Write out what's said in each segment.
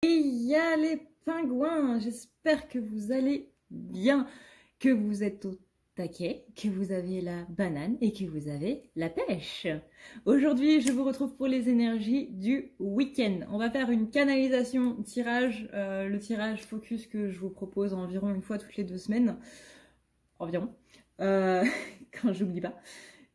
Et il y a les pingouins, j'espère que vous allez bien, que vous êtes au taquet, que vous avez la banane et que vous avez la pêche. Aujourd'hui, je vous retrouve pour les énergies du week-end. On va faire une canalisation tirage, le tirage focus que je vous propose environ une fois toutes les 2 semaines, environ, quand j'oublie pas.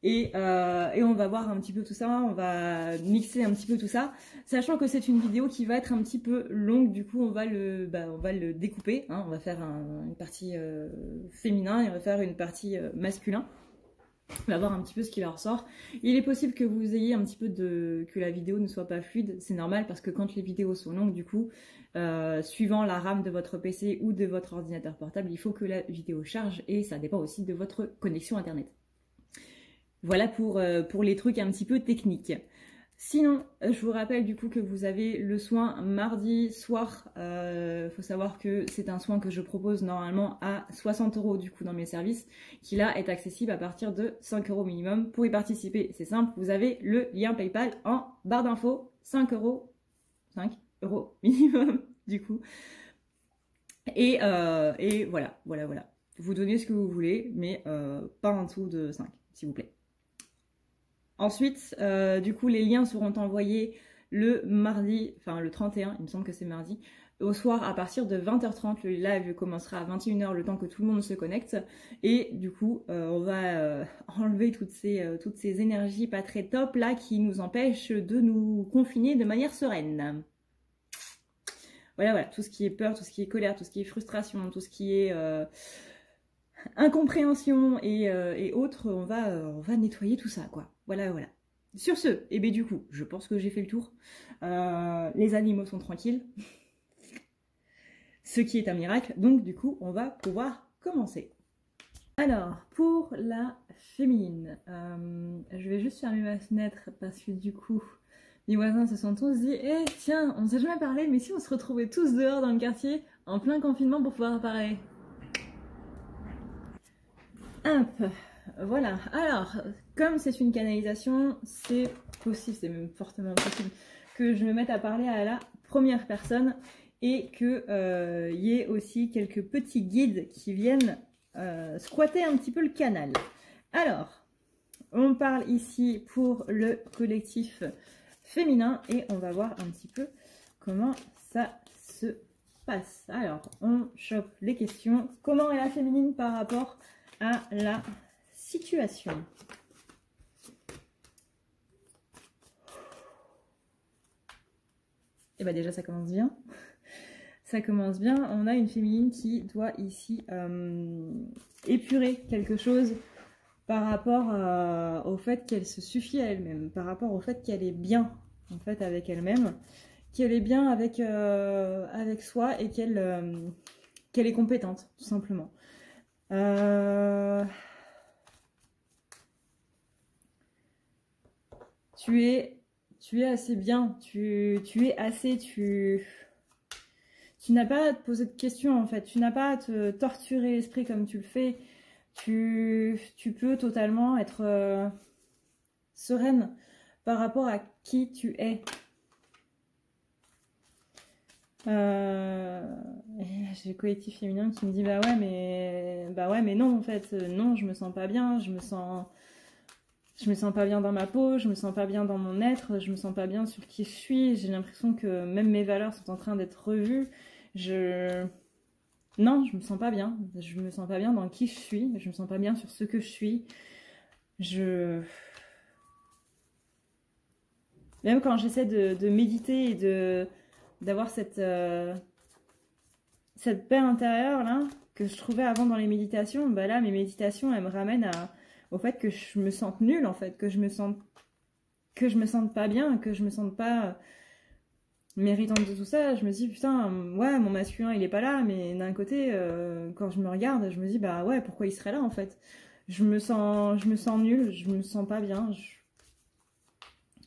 Et on va voir un petit peu tout ça, on va mixer un petit peu tout ça, sachant que c'est une vidéo qui va être un petit peu longue, du coup on va le découper, hein, on va faire une partie féminin et on va faire une partie masculin. On va voir un petit peu ce qui leur sort. Il est possible que vous ayez un petit peu que la vidéo ne soit pas fluide, c'est normal parce que quand les vidéos sont longues, du coup, suivant la RAM de votre PC ou de votre ordinateur portable, il faut que la vidéo charge et ça dépend aussi de votre connexion internet. Voilà pour les trucs un petit peu techniques. Sinon, je vous rappelle du coup que vous avez le soin mardi soir. Faut savoir que c'est un soin que je propose normalement à 60 € du coup dans mes services, qui là est accessible à partir de 5 € minimum. Pour y participer, c'est simple, vous avez le lien PayPal en barre d'infos, 5 €, 5 € minimum du coup. Et voilà. Vous donnez ce que vous voulez, mais pas en dessous de 5, s'il vous plaît. Ensuite, du coup, les liens seront envoyés le mardi, enfin le 31, il me semble que c'est mardi, au soir à partir de 20h30. Le live commencera à 21h, le temps que tout le monde se connecte. Et du coup, on va enlever toutes ces énergies pas très top là qui nous empêchent de nous confiner de manière sereine. Voilà, tout ce qui est peur, tout ce qui est colère, tout ce qui est frustration, tout ce qui est incompréhension et autres, on va nettoyer tout ça, quoi. Voilà. Sur ce, et bien du coup, je pense que j'ai fait le tour. Les animaux sont tranquilles, ce qui est un miracle. Donc du coup, on va pouvoir commencer. Alors, pour la féminine, je vais juste fermer ma fenêtre parce que du coup, les voisins se sont tous dit « Eh tiens, on ne s'est jamais parlé, mais si on se retrouvait tous dehors dans le quartier, en plein confinement pour pouvoir parler ?» Hop, voilà. Alors, comme c'est une canalisation, c'est possible, c'est même fortement possible que je me mette à parler à la première personne et qu'il y ait aussi quelques petits guides qui viennent squatter un petit peu le canal. Alors, on parle ici pour le collectif féminin et on va voir un petit peu comment ça se passe. Alors, on chope les questions. Comment est la féminine par rapport à la situation? Et bah déjà ça commence bien. Ça commence bien. On a une féminine qui doit ici épurer quelque chose par rapport au fait qu'elle se suffit à elle-même, par rapport au fait qu'elle est bien en fait avec elle-même, qu'elle est bien avec soi et qu'elle est compétente tout simplement. Tu es assez bien, tu es assez, tu n'as pas à te poser de questions en fait, tu n'as pas à te torturer l'esprit comme tu le fais, tu peux totalement être sereine par rapport à qui tu es. J'ai le collectif féminin qui me dit bah ouais mais non en fait, non, je me sens pas bien, je me sens pas bien dans ma peau, je me sens pas bien dans mon être, je me sens pas bien sur qui je suis, j'ai l'impression que même mes valeurs sont en train d'être revues. Non, je me sens pas bien, je me sens pas bien dans qui je suis, je me sens pas bien sur ce que je suis. Même quand j'essaie de méditer et d'avoir cette paix intérieure là, que je trouvais avant dans les méditations, bah là mes méditations elles me ramènent au fait que je me sente nulle en fait, que je me sente pas bien, que je me sente pas méritante de tout ça. Je me dis putain ouais mon masculin il est pas là, mais d'un côté quand je me regarde je me dis bah ouais pourquoi il serait là en fait. Je me sens nulle, je me sens pas bien,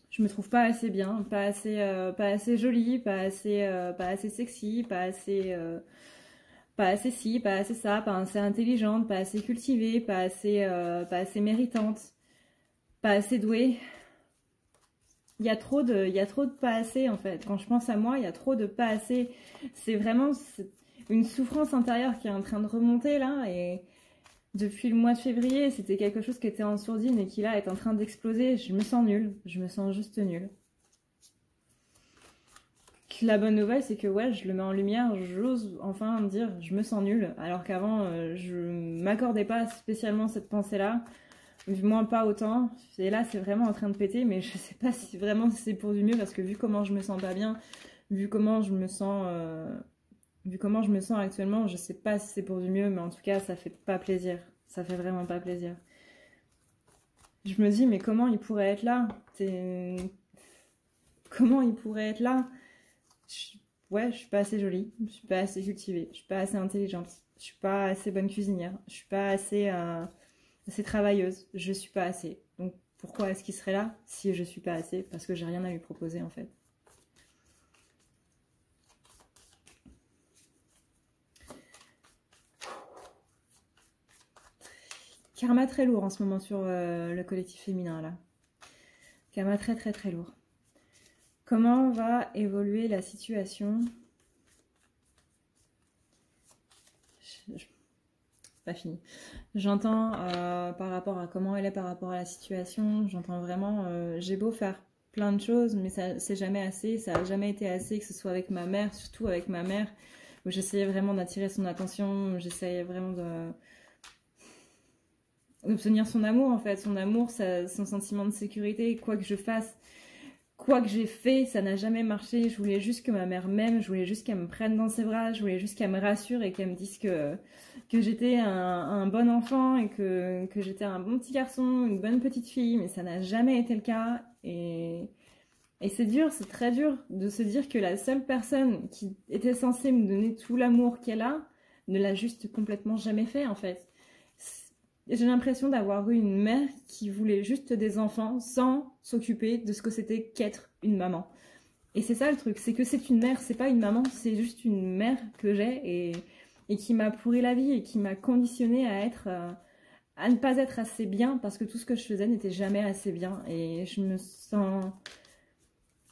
je me trouve pas assez bien, pas assez jolie, pas assez sexy, pas assez ci, pas assez ça, pas assez intelligente, pas assez cultivée, pas assez méritante, pas assez douée. il y a trop de pas assez en fait. Quand je pense à moi, il y a trop de pas assez. C'est vraiment une souffrance intérieure qui est en train de remonter là. Et depuis le mois de février, c'était quelque chose qui était en sourdine et qui là est en train d'exploser. Je me sens nulle. Je me sens juste nulle. La bonne nouvelle, c'est que ouais, je le mets en lumière, j'ose enfin dire je me sens nulle, alors qu'avant je m'accordais pas spécialement cette pensée-là, du moins pas autant. Et là, c'est vraiment en train de péter, mais je sais pas si vraiment c'est pour du mieux, parce que vu comment je me sens pas bien, vu comment je me sens, vu comment je me sens actuellement, je sais pas si c'est pour du mieux, mais en tout cas, ça fait pas plaisir. Ça fait vraiment pas plaisir. Je me dis, mais comment il pourrait être là? Comment il pourrait être là? Ouais, je suis pas assez jolie, je suis pas assez cultivée, je suis pas assez intelligente, je suis pas assez bonne cuisinière, je suis pas assez, assez travailleuse, je suis pas assez. Donc pourquoi est-ce qu'il serait là si je suis pas assez? Parce que j'ai rien à lui proposer en fait. Karma très lourd en ce moment sur le collectif féminin là. Karma très très très lourd. Comment va évoluer la situation? Pas fini. J'entends par rapport à comment elle est par rapport à la situation, j'entends vraiment, j'ai beau faire plein de choses, mais ça c'est jamais assez, ça a jamais été assez, que ce soit avec ma mère, surtout avec ma mère, où j'essayais vraiment d'attirer son attention, j'essayais vraiment d'obtenir son amour en fait, son amour, son sentiment de sécurité, quoi que je fasse. Quoi que j'ai fait, ça n'a jamais marché. Je voulais juste que ma mère m'aime, je voulais juste qu'elle me prenne dans ses bras, je voulais juste qu'elle me rassure et qu'elle me dise que j'étais un bon enfant et que j'étais un bon petit garçon, une bonne petite fille, mais ça n'a jamais été le cas. Et c'est dur, c'est très dur de se dire que la seule personne qui était censée me donner tout l'amour qu'elle a ne l'a juste complètement jamais fait en fait. J'ai l'impression d'avoir eu une mère qui voulait juste des enfants sans s'occuper de ce que c'était qu'être une maman. Et c'est ça le truc, c'est que c'est une mère, c'est pas une maman, c'est juste une mère que j'ai et qui m'a pourri la vie et qui m'a conditionnée à être, à ne pas être assez bien parce que tout ce que je faisais n'était jamais assez bien. Et je me sens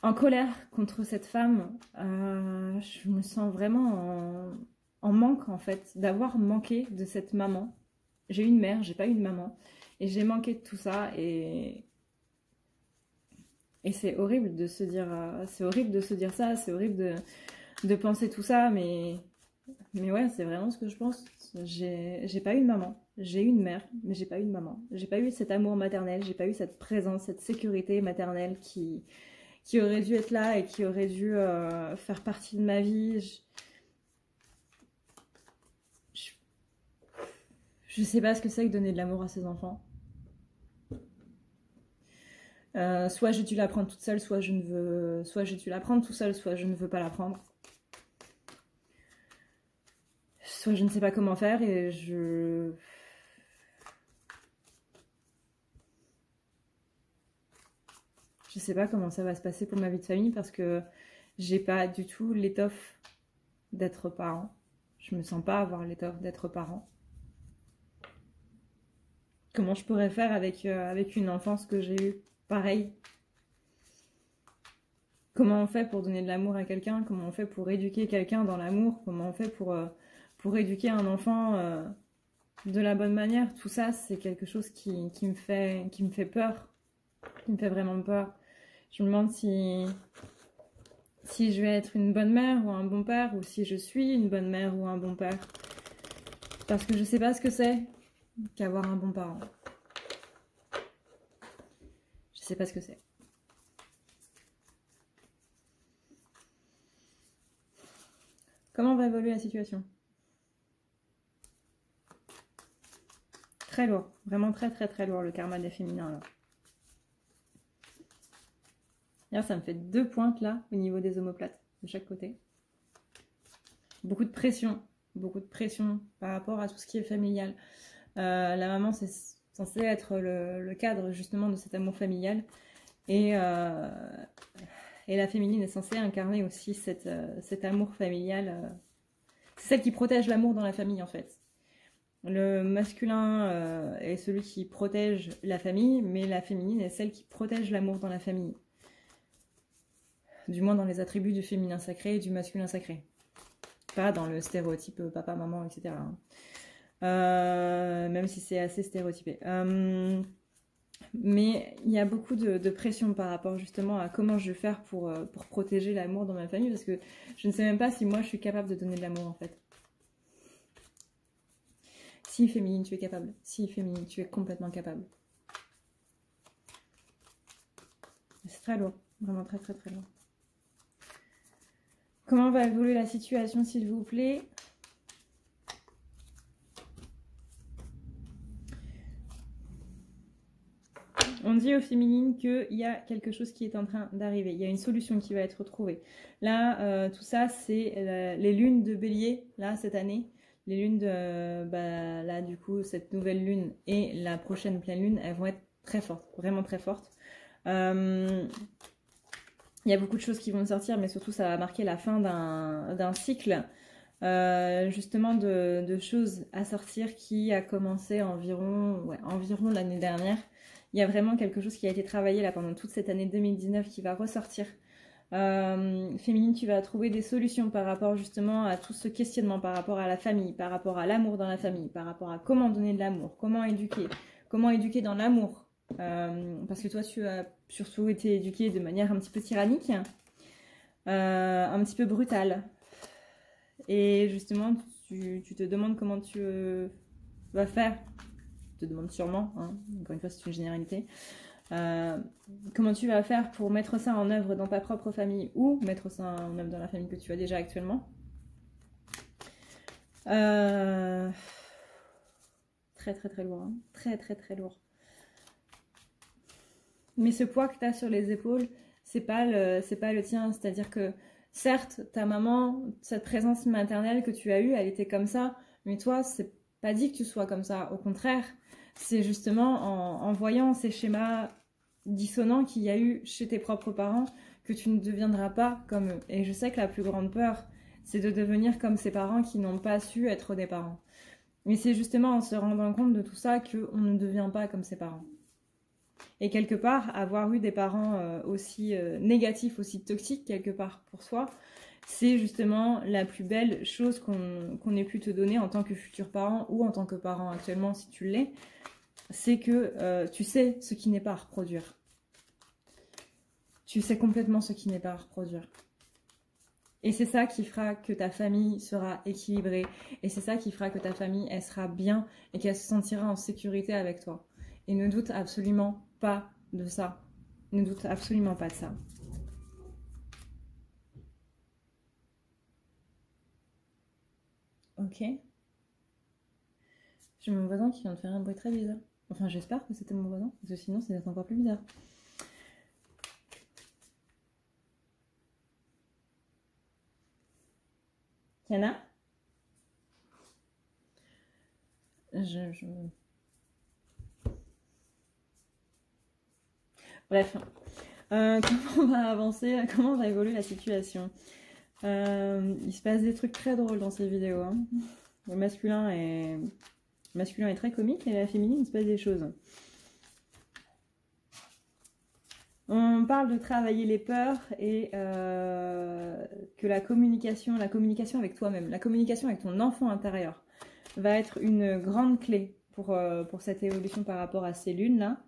en colère contre cette femme. Je me sens vraiment en manque en fait, d'avoir manqué de cette maman. J'ai eu une mère, j'ai pas eu une maman. Et j'ai manqué de tout ça. Et c'est horrible de se dire, c'est horrible de se dire ça, c'est horrible de penser tout ça, mais ouais, c'est vraiment ce que je pense. J'ai pas eu de maman, j'ai eu une mère, mais j'ai pas eu de maman. J'ai pas eu cet amour maternel, j'ai pas eu cette présence, cette sécurité maternelle qui aurait dû être là et qui aurait dû faire partie de ma vie. Je sais pas ce que c'est que donner de l'amour à ses enfants. Soit j'ai dû l'apprendre toute seule, soit j'ai dû l'apprendre tout seul, soit je ne veux pas l'apprendre. Soit je ne sais pas comment faire et je sais pas comment ça va se passer pour ma vie de famille parce que j'ai pas du tout l'étoffe d'être parent. Je me sens pas avoir l'étoffe d'être parent. Comment je pourrais faire avec une enfance que j'ai eue pareil? Comment on fait pour donner de l'amour à quelqu'un? Comment on fait pour éduquer quelqu'un dans l'amour? Comment on fait pour éduquer un enfant de la bonne manière? Tout ça, c'est quelque chose qui me fait peur, qui me fait vraiment peur. Je me demande si je vais être une bonne mère ou un bon père, ou si je suis une bonne mère ou un bon père. Parce que je sais pas ce que c'est qu'avoir un bon parent. Je sais pas ce que c'est. Comment va évoluer la situation? Très lourd, vraiment très très très lourd le karma des féminins là. D'ailleurs, ça me fait 2 pointes là au niveau des omoplates de chaque côté. Beaucoup de pression par rapport à tout ce qui est familial. La maman, c'est censé être le cadre justement de cet amour familial. Et la féminine est censée incarner aussi cet amour familial. C'est celle qui protège l'amour dans la famille en fait. Le masculin est celui qui protège la famille, mais la féminine est celle qui protège l'amour dans la famille. Du moins dans les attributs du féminin sacré et du masculin sacré. Pas dans le stéréotype papa, maman, etc. Même si c'est assez stéréotypé. Mais il y a beaucoup de pression par rapport justement à comment je vais faire pour protéger l'amour dans ma famille, parce que je ne sais même pas si moi je suis capable de donner de l'amour en fait. Si féminine, tu es capable. Si féminine, tu es complètement capable. C'est très lourd, vraiment très très très lourd. Comment va évoluer la situation, s'il vous plaît? On dit aux féminines qu'il y a quelque chose qui est en train d'arriver. Il y a une solution qui va être trouvée. Là, tout ça, c'est les lunes de bélier, là, cette année. Les lunes de... là, du coup, cette nouvelle lune et la prochaine pleine lune, elles vont être très fortes, vraiment très fortes. Il y a beaucoup de choses qui vont sortir, mais surtout, ça va marquer la fin d'un cycle. Justement de choses à sortir qui a commencé environ l'année dernière. Il y a vraiment quelque chose qui a été travaillé là pendant toute cette année 2019 qui va ressortir. Féminine, tu vas trouver des solutions par rapport justement à tout ce questionnement, par rapport à la famille, par rapport à l'amour dans la famille, par rapport à comment donner de l'amour, comment éduquer dans l'amour. Parce que toi, tu as surtout été éduquée de manière un petit peu tyrannique, un petit peu brutale. Et justement, tu te demandes comment tu vas faire. Tu te demandes sûrement, hein, encore une fois, c'est une généralité. Comment tu vas faire pour mettre ça en œuvre dans ta propre famille ou mettre ça en œuvre dans la famille que tu as déjà actuellement. Très très très lourd, hein. Très très très lourd. Mais ce poids que tu as sur les épaules, c'est pas le tien. C'est-à-dire que certes, ta maman, cette présence maternelle que tu as eue, elle était comme ça, mais toi, c'est pas dit que tu sois comme ça. Au contraire, c'est justement en voyant ces schémas dissonants qu'il y a eu chez tes propres parents que tu ne deviendras pas comme eux. Et je sais que la plus grande peur, c'est de devenir comme ces parents qui n'ont pas su être des parents. Mais c'est justement en se rendant compte de tout ça qu'on ne devient pas comme ses parents. Et quelque part, avoir eu des parents aussi négatifs, aussi toxiques quelque part pour soi, c'est justement la plus belle chose qu'on ait pu te donner en tant que futur parent ou en tant que parent actuellement si tu l'es. C'est que tu sais ce qui n'est pas à reproduire. Tu sais complètement ce qui n'est pas à reproduire. Et c'est ça qui fera que ta famille sera équilibrée. Et c'est ça qui fera que ta famille, elle sera bien et qu'elle se sentira en sécurité avec toi. Et ne doute absolument pas de ça. Ne doute absolument pas de ça. Ok. J'ai mon voisin qui vient de faire un bruit très bizarre. Enfin, j'espère que c'était mon voisin, parce que sinon, c'est encore plus bizarre. Yana ? Bref, comment on va avancer, comment va évoluer la situation? Il se passe des trucs très drôles dans ces vidéos. Hein. Le masculin est très comique et la féminine, il se passe des choses. On parle de travailler les peurs et que la communication avec toi-même, la communication avec ton enfant intérieur va être une grande clé pour cette évolution par rapport à ces lunes-là.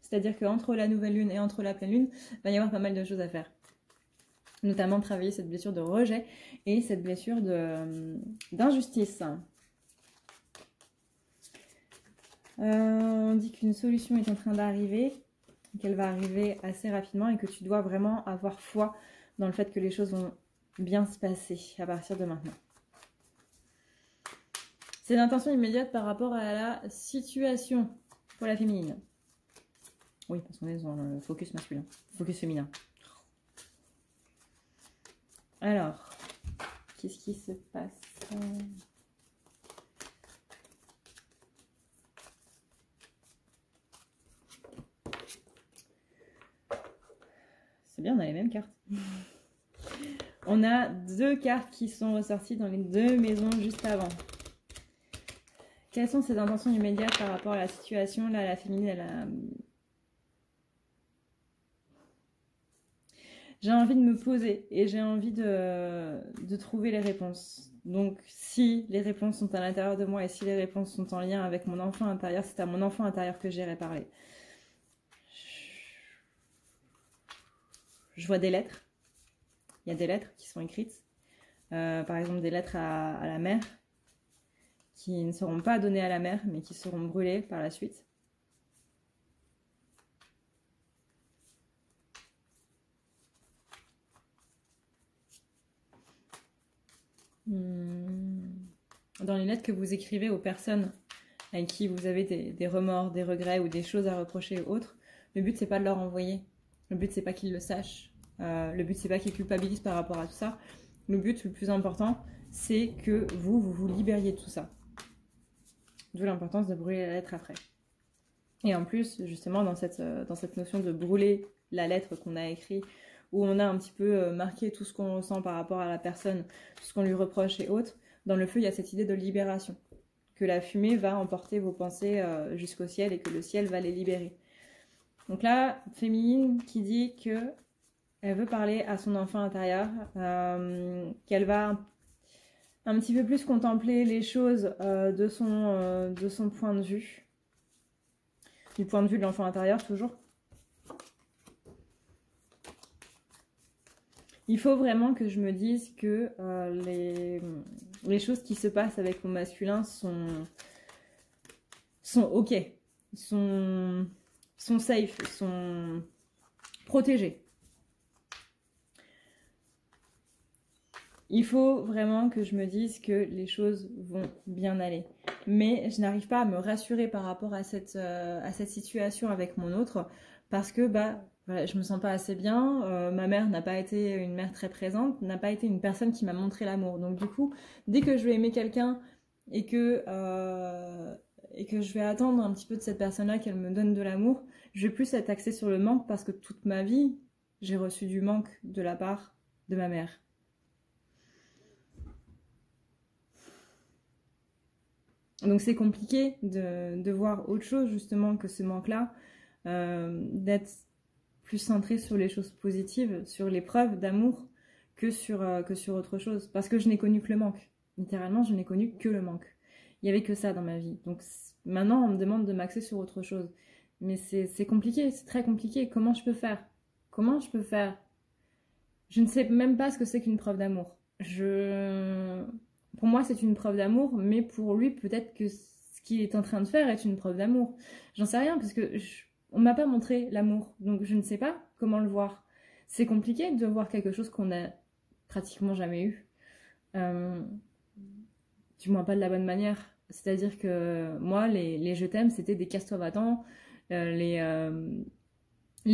C'est-à-dire qu'entre la nouvelle lune et entre la pleine lune, il va y avoir pas mal de choses à faire. Notamment travailler cette blessure de rejet et cette blessure d'injustice. On dit qu'une solution est en train d'arriver, qu'elle va arriver assez rapidement et que tu dois vraiment avoir foi dans le fait que les choses vont bien se passer à partir de maintenant. C'est l'intention immédiate par rapport à la situation pour la féminine. Oui, parce qu'on est dans le focus masculin, focus féminin. Alors, qu'est-ce qui se passe? C'est bien, on a les mêmes cartes. On a deux cartes qui sont ressorties dans les deux maisons juste avant. Quelles sont ces intentions immédiates par rapport à la situation? Là, la féminine, elle a... j'ai envie de me poser et j'ai envie de trouver les réponses. Donc si les réponses sont à l'intérieur de moi et si les réponses sont en lien avec mon enfant intérieur, c'est à mon enfant intérieur que j'irai parler. Je vois des lettres. Il y a des lettres qui sont écrites. Par exemple des lettres à la mère qui ne seront pas données à la mère mais qui seront brûlées par la suite. Dans les lettres que vous écrivez aux personnes avec qui vous avez des remords, des regrets ou des choses à reprocher ou autres, le but c'est pas de leur envoyer. Le but c'est pas qu'ils le sachent. Le but c'est pas qu'ils culpabilisent par rapport à tout ça. Le but le plus important c'est que vous libériez de tout ça. D'où l'importance de brûler la lettre après. Et en plus, justement, dans cette notion de brûler la lettre qu'on a écrite, où on a un petit peu marqué tout ce qu'on ressent par rapport à la personne, tout ce qu'on lui reproche et autres, dans le feu, il y a cette idée de libération. Que la fumée va emporter vos pensées jusqu'au ciel et que le ciel va les libérer. Donc là, féminine qui dit que elle veut parler à son enfant intérieur, qu'elle va un petit peu plus contempler les choses de son point de vue. Du point de vue de l'enfant intérieur, toujours. Il faut vraiment que je me dise que les choses qui se passent avec mon masculin sont ok, sont safe, sont protégées. Il faut vraiment que je me dise que les choses vont bien aller. Mais je n'arrive pas à me rassurer par rapport à cette situation avec mon autre parce que voilà, je me sens pas assez bien. Ma mère n'a pas été une mère très présente, n'a pas été une personne qui m'a montré l'amour. Donc du coup, dès que je vais aimer quelqu'un et que je vais attendre un petit peu de cette personne-là qu'elle me donne de l'amour, je vais plus être axée sur le manque parce que toute ma vie, j'ai reçu du manque de la part de ma mère. Donc c'est compliqué de voir autre chose justement que ce manque-là, d'être plus centré sur les choses positives, sur les preuves d'amour que sur autre chose. Parce que je n'ai connu que le manque. Littéralement, je n'ai connu que le manque. Il n'y avait que ça dans ma vie. Donc maintenant, on me demande de m'axer sur autre chose. Mais c'est compliqué, c'est très compliqué. Comment je peux faire? Comment je peux faire? Je ne sais même pas ce que c'est qu'une preuve d'amour. Pour moi, c'est une preuve d'amour, mais pour lui, peut-être que ce qu'il est en train de faire est une preuve d'amour. J'en sais rien, parce que on m'a pas montré l'amour, donc je ne sais pas comment le voir. C'est compliqué de voir quelque chose qu'on a pratiquement jamais eu. Du moins pas de la bonne manière. C'est-à-dire que moi, les je t'aime, c'était des casse-toi va-t'en. Les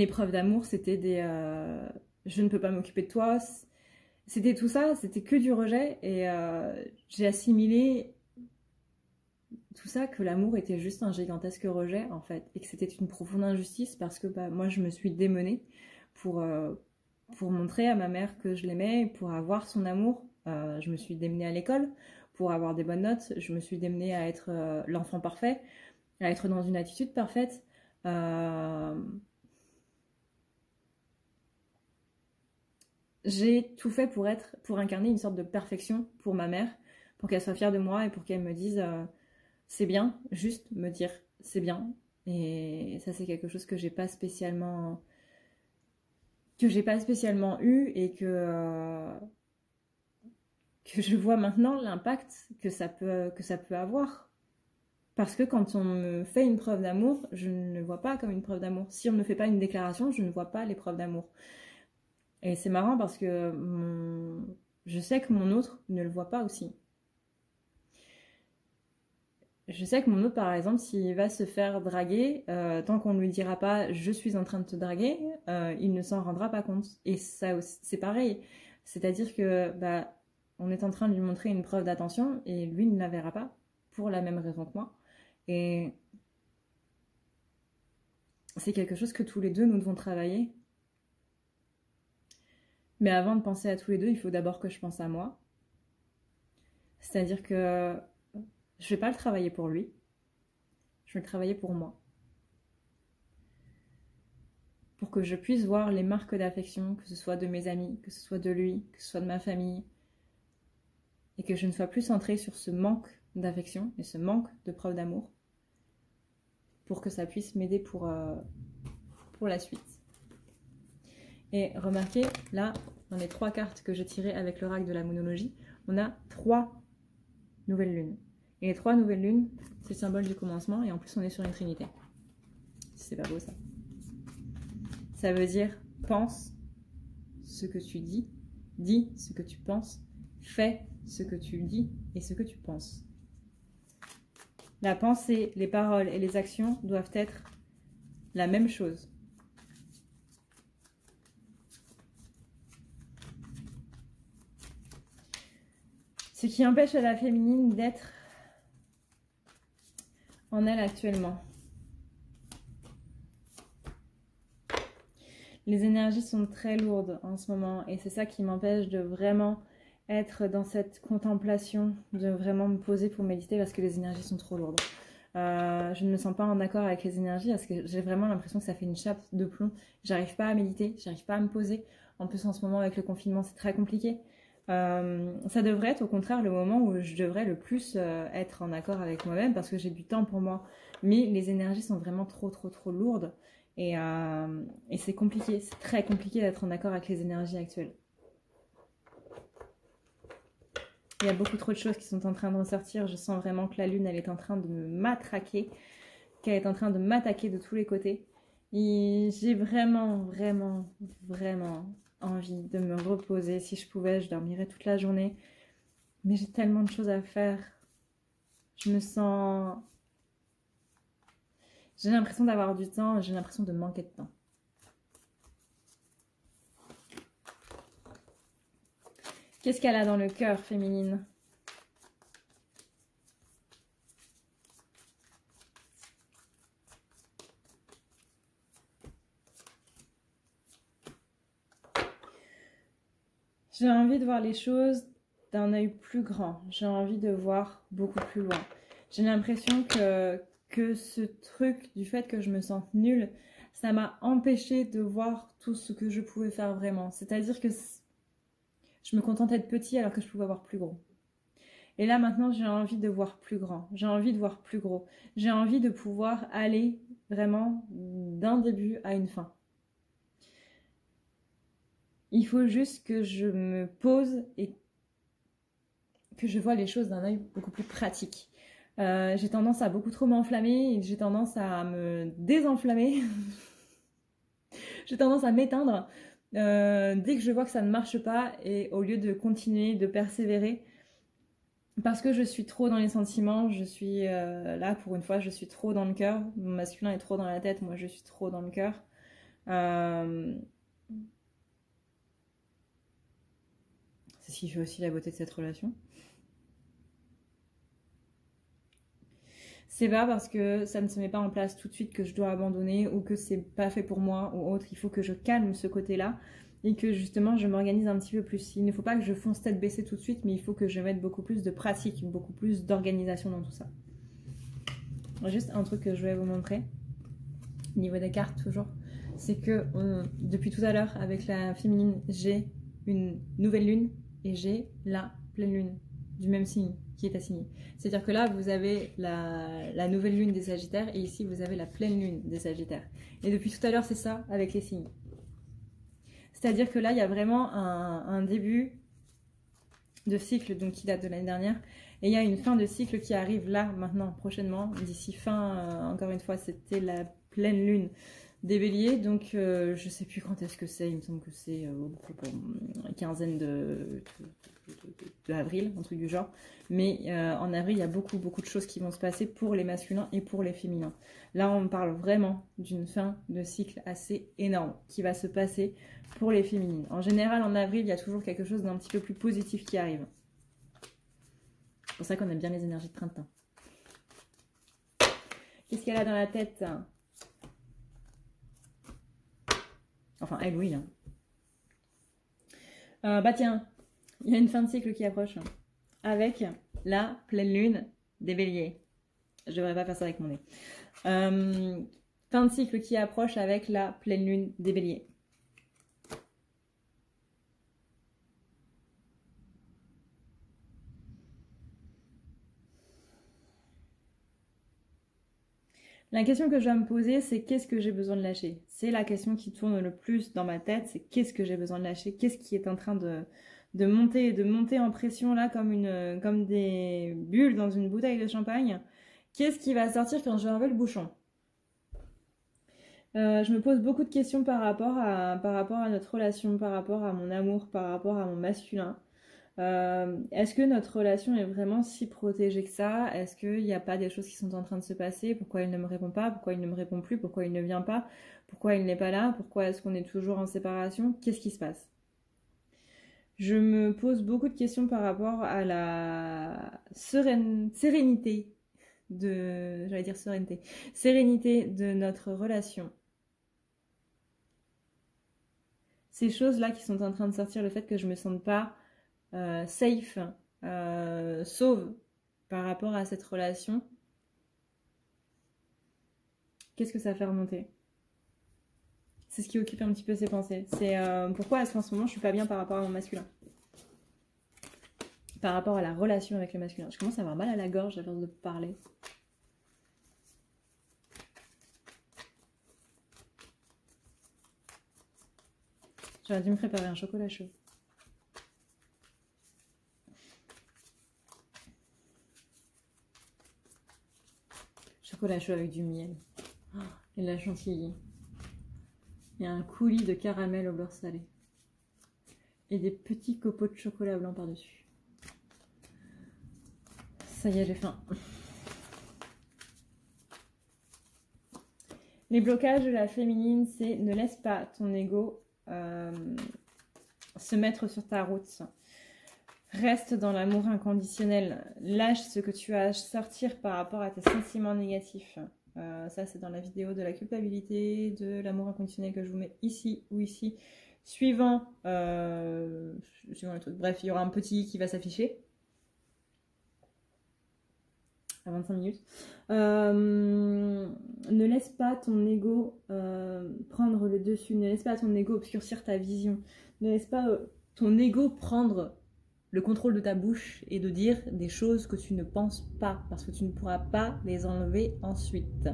preuves d'amour, c'était des je ne peux pas m'occuper de toi. C'était tout ça, c'était que du rejet et j'ai assimilé tout ça que l'amour était juste un gigantesque rejet en fait et que c'était une profonde injustice parce que moi je me suis démenée pour montrer à ma mère que je l'aimais, pour avoir son amour. Je me suis démenée à l'école pour avoir des bonnes notes, je me suis démenée à être l'enfant parfait, à être dans une attitude parfaite. J'ai tout fait pour incarner une sorte de perfection pour ma mère, pour qu'elle soit fière de moi et pour qu'elle me dise c'est bien, juste me dire c'est bien. Et ça c'est quelque chose que j'ai pas spécialement eu et que je vois maintenant l'impact que ça peut avoir. Parce que quand on me fait une preuve d'amour, je ne le vois pas comme une preuve d'amour. Si on ne me fait pas une déclaration, je ne vois pas les preuves d'amour. Et c'est marrant parce que je sais que mon autre ne le voit pas aussi. Je sais que mon autre, par exemple, s'il va se faire draguer, tant qu'on ne lui dira pas « je suis en train de te draguer », il ne s'en rendra pas compte. Et ça aussi, c'est pareil. C'est-à-dire que on est en train de lui montrer une preuve d'attention et lui ne la verra pas pour la même raison que moi. Et c'est quelque chose que tous les deux, nous devons travailler. Mais avant de penser à tous les deux, il faut d'abord que je pense à moi. C'est-à-dire que je ne vais pas le travailler pour lui. Je vais le travailler pour moi. pour que je puisse voir les marques d'affection, que ce soit de mes amis, que ce soit de lui, que ce soit de ma famille, et que je ne sois plus centrée sur ce manque d'affection et ce manque de preuve d'amour, pour que ça puisse m'aider pour la suite. Et remarquez, là, dans les 3 cartes que j'ai tirées avec l'oracle de la monologie, on a 3 nouvelles lunes. Et les 3 nouvelles lunes, c'est le symbole du commencement, et en plus on est sur une trinité. C'est pas beau ça. Ça veut dire pense ce que tu dis ce que tu penses, fais ce que tu dis et ce que tu penses. La pensée, les paroles et les actions doivent être la même chose. Ce qui empêche à la féminine d'être en elle actuellement. Les énergies sont très lourdes en ce moment et c'est ça qui m'empêche de vraiment être dans cette contemplation, de vraiment me poser pour méditer parce que les énergies sont trop lourdes. Je ne me sens pas en accord avec les énergies parce que j'ai vraiment l'impression que ça fait une chape de plomb. J'arrive pas à méditer, j'arrive pas à me poser. En plus en ce moment avec le confinement c'est très compliqué. Ça devrait être au contraire le moment où je devrais le plus être en accord avec moi-même parce que j'ai du temps pour moi. Mais les énergies sont vraiment trop lourdes et c'est compliqué, c'est très compliqué d'être en accord avec les énergies actuelles. Il y a beaucoup trop de choses qui sont en train de ressortir. Je sens vraiment que la lune, elle est en train de me matraquer, qu'elle est en train de m'attaquer de tous les côtés. Et j'ai vraiment envie de me reposer. Si je pouvais, je dormirais toute la journée. Mais j'ai tellement de choses à faire. Je me sens... J'ai l'impression d'avoir du temps, j'ai l'impression de manquer de temps. Qu'est-ce qu'elle a dans le cœur, féminine? J'ai envie de voir les choses d'un œil plus grand. J'ai envie de voir beaucoup plus loin. J'ai l'impression que ce truc du fait que je me sente nulle, ça m'a empêché de voir tout ce que je pouvais faire vraiment. C'est-à-dire que je me contentais de petit alors que je pouvais voir plus gros. Et là maintenant j'ai envie de voir plus grand, j'ai envie de voir plus gros. J'ai envie de pouvoir aller vraiment d'un début à une fin. Il faut juste que je me pose et que je vois les choses d'un œil beaucoup plus pratique. J'ai tendance à beaucoup trop m'enflammer et j'ai tendance à me désenflammer. J'ai tendance à m'éteindre dès que je vois que ça ne marche pas et au lieu de continuer, de persévérer, parce que je suis trop dans les sentiments, je suis là pour une fois, je suis trop dans le cœur. Mon masculin est trop dans la tête, moi je suis trop dans le cœur. C'est ce qui fait aussi la beauté de cette relation. C'est pas parce que ça ne se met pas en place tout de suite que je dois abandonner ou que c'est pas fait pour moi ou autre. Il faut que je calme ce côté-là et que justement je m'organise un petit peu plus. Il ne faut pas que je fonce tête baissée tout de suite, mais il faut que je mette beaucoup plus de pratique, beaucoup plus d'organisation dans tout ça. Juste un truc que je vais vous montrer, au niveau des cartes toujours, c'est que depuis tout à l'heure avec la féminine, j'ai une nouvelle lune et j'ai la pleine lune du même signe qui est assigné. C'est-à-dire que là, vous avez la nouvelle lune des Sagittaires et ici, vous avez la pleine lune des Sagittaires. Et depuis tout à l'heure, c'est ça avec les signes. C'est-à-dire que là, il y a vraiment un début de cycle donc, qui date de l'année dernière et il y a une fin de cycle qui arrive là, maintenant, prochainement. D'ici fin, encore une fois, c'était la pleine lune des Béliers, donc je ne sais plus quand est-ce que c'est, il me semble que c'est une quinzaine d'avril, un truc du genre. Mais en avril, il y a beaucoup de choses qui vont se passer pour les masculins et pour les féminins. Là, on parle vraiment d'une fin de cycle assez énorme qui va se passer pour les féminines. En général, en avril, il y a toujours quelque chose d'un petit peu plus positif qui arrive. C'est pour ça qu'on aime bien les énergies de printemps. Qu'est-ce qu'elle a dans la tête ? Enfin, elle, oui. Hein. Bah tiens, il y a une fin de cycle qui approche. Avec la pleine lune des Béliers. Je devrais pas faire ça avec mon nez. Fin de cycle qui approche avec la pleine lune des béliers. La question que je dois me poser, c'est qu'est-ce que j'ai besoin de lâcher? C'est la question qui tourne le plus dans ma tête, c'est qu'est-ce que j'ai besoin de lâcher? Qu'est-ce qui est en train de monter en pression là comme des bulles dans une bouteille de champagne? Qu'est-ce qui va sortir quand je vais enlever le bouchon? Je me pose beaucoup de questions par rapport à notre relation, par rapport à mon amour, par rapport à mon masculin. Est-ce que notre relation est vraiment si protégée que ça? Est-ce qu'il n'y a pas des choses qui sont en train de se passer? Pourquoi il ne me répond pas? Pourquoi il ne me répond plus? Pourquoi il ne vient pas? Pourquoi il n'est pas là? Pourquoi est-ce qu'on est toujours en séparation? Qu'est-ce qui se passe? Je me pose beaucoup de questions par rapport à la sérénité sérénité de notre relation. Ces choses-là qui sont en train de sortir, le fait que je me sente pas safe, sauve par rapport à cette relation, qu'est-ce que ça fait remonter? C'est ce qui occupe un petit peu ses pensées. C'est pourquoi est-ce qu'en ce moment je suis pas bien par rapport à mon masculin, par rapport à la relation avec le masculin. Je commence à avoir mal à la gorge à force de parler. J'aurais dû me préparer un chocolat chaud. Chocolat chaud avec du miel et de la chantilly. Il y a un coulis de caramel au beurre salé. Et des petits copeaux de chocolat blanc par-dessus. Ça y est, j'ai faim. Les blocages de la féminine, c'est ne laisse pas ton ego se mettre sur ta route. Reste dans l'amour inconditionnel. Lâche ce que tu as à sortir par rapport à tes sentiments négatifs. Ça, c'est dans la vidéo de la culpabilité, de l'amour inconditionnel que je vous mets ici ou ici. Suivant le truc. Bref, il y aura un petit qui va s'afficher. À 25 minutes. Ne laisse pas ton ego prendre le dessus. Ne laisse pas ton ego obscurcir ta vision. Ne laisse pas ton ego prendre le contrôle de ta bouche et de dire des choses que tu ne penses pas, parce que tu ne pourras pas les enlever ensuite.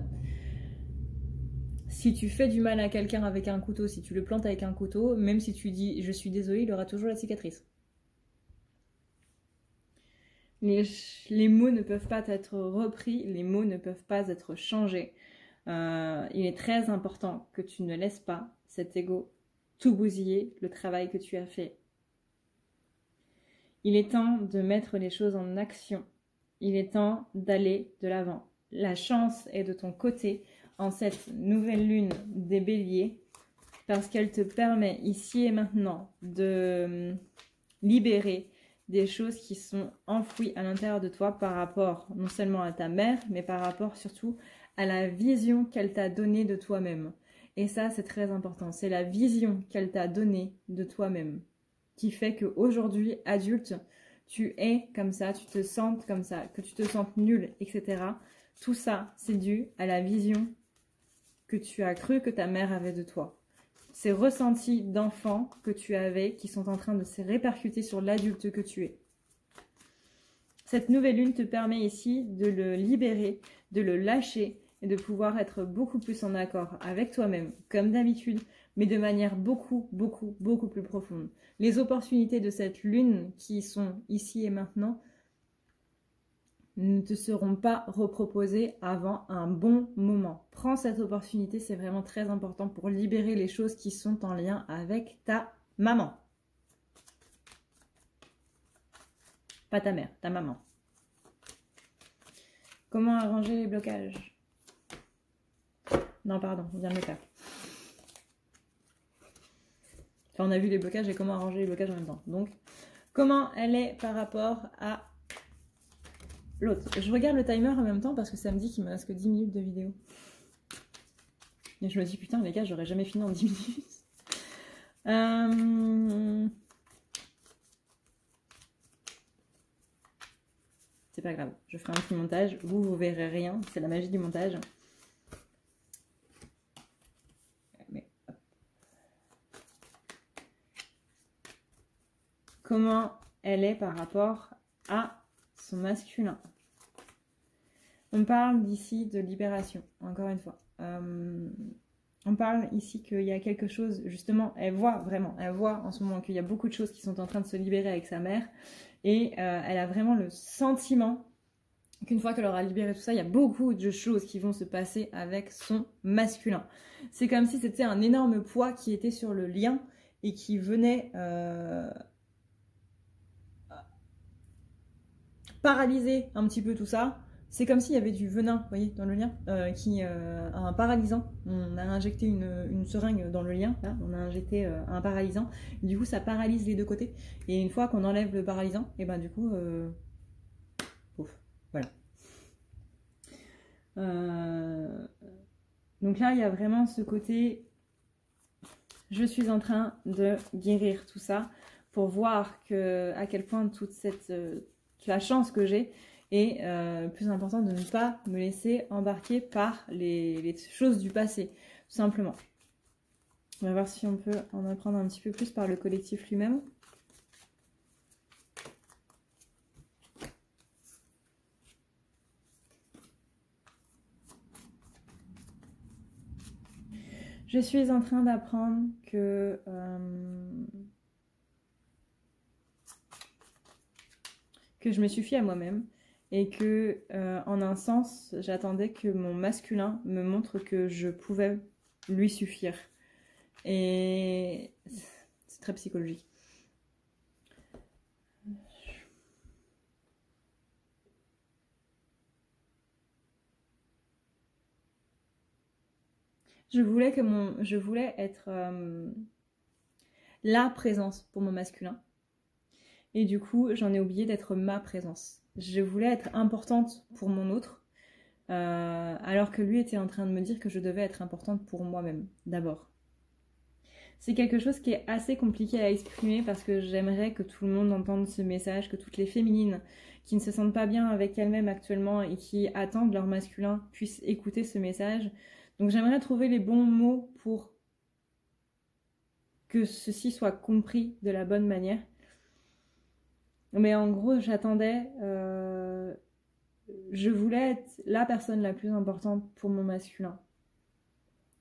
Si tu fais du mal à quelqu'un avec un couteau, si tu le plantes avec un couteau, même si tu dis je suis désolée, il aura toujours la cicatrice. Les mots ne peuvent pas être repris, les mots ne peuvent pas être changés. Il est très important que tu ne laisses pas cet ego tout bousiller le travail que tu as fait. Il est temps de mettre les choses en action. Il est temps d'aller de l'avant. La chance est de ton côté en cette nouvelle lune des béliers parce qu'elle te permet ici et maintenant de libérer des choses qui sont enfouies à l'intérieur de toi par rapport non seulement à ta mère, mais par rapport surtout à la vision qu'elle t'a donnée de toi-même. Et ça, c'est très important. C'est la vision qu'elle t'a donnée de toi-même qui fait qu'aujourd'hui, adulte, tu es comme ça, tu te sens comme ça, que tu te sentes nul, etc. Tout ça, c'est dû à la vision que tu as cru que ta mère avait de toi. Ces ressentis d'enfant que tu avais qui sont en train de se répercuter sur l'adulte que tu es. Cette nouvelle lune te permet ici de le libérer, de le lâcher et de pouvoir être beaucoup plus en accord avec toi-même, comme d'habitude, mais de manière beaucoup plus profonde. Les opportunités de cette lune qui sont ici et maintenant ne te seront pas reproposées avant un bon moment. Prends cette opportunité, c'est vraiment très important pour libérer les choses qui sont en lien avec ta maman. Pas ta mère, ta maman. Comment arranger les blocages? Non, pardon, on vient de le faire. Enfin, on a vu les blocages et comment arranger les blocages en même temps. Donc, comment elle est par rapport à l'autre? Je regarde le timer en même temps parce que ça me dit qu'il me reste que 10 minutes de vidéo. Et je me dis, putain, les gars, j'aurais jamais fini en 10 minutes. C'est pas grave, je ferai un petit montage. Vous verrez rien, c'est la magie du montage. comment elle est par rapport à son masculin. On parle d'ici de libération, encore une fois. On parle ici qu'il y a quelque chose, justement, elle voit en ce moment qu'il y a beaucoup de choses qui sont en train de se libérer avec sa mère. Et elle a vraiment le sentiment qu'une fois qu'elle aura libéré tout ça, il y a beaucoup de choses qui vont se passer avec son masculin. C'est comme si c'était un énorme poids qui était sur le lien et qui venait paralyser un petit peu tout ça. C'est comme s'il y avait du venin, vous voyez, dans le lien, qui a un paralysant. On a injecté une seringue dans le lien, là, on a injecté un paralysant. Du coup, ça paralyse les deux côtés. Et une fois qu'on enlève le paralysant, et ben du coup, ouf, voilà. Donc là, il y a vraiment ce côté, je suis en train de guérir tout ça pour voir à quel point toute la chance que j'ai est plus important de ne pas me laisser embarquer par les choses du passé, tout simplement. On va voir si on peut en apprendre un petit peu plus par le collectif lui-même. Je suis en train d'apprendre que je me suffis à moi-même et que, en un sens, j'attendais que mon masculin me montre que je pouvais lui suffire. Et c'est très psychologique. Je voulais être la présence pour mon masculin. Et du coup, j'en ai oublié d'être ma présence. Je voulais être importante pour mon autre, alors que lui était en train de me dire que je devais être importante pour moi-même, d'abord. C'est quelque chose qui est assez compliqué à exprimer parce que j'aimerais que tout le monde entende ce message, que toutes les féminines qui ne se sentent pas bien avec elles-mêmes actuellement et qui attendent leur masculin puissent écouter ce message. Donc j'aimerais trouver les bons mots pour que ceci soit compris de la bonne manière. Mais en gros, j'attendais, je voulais être la personne la plus importante pour mon masculin.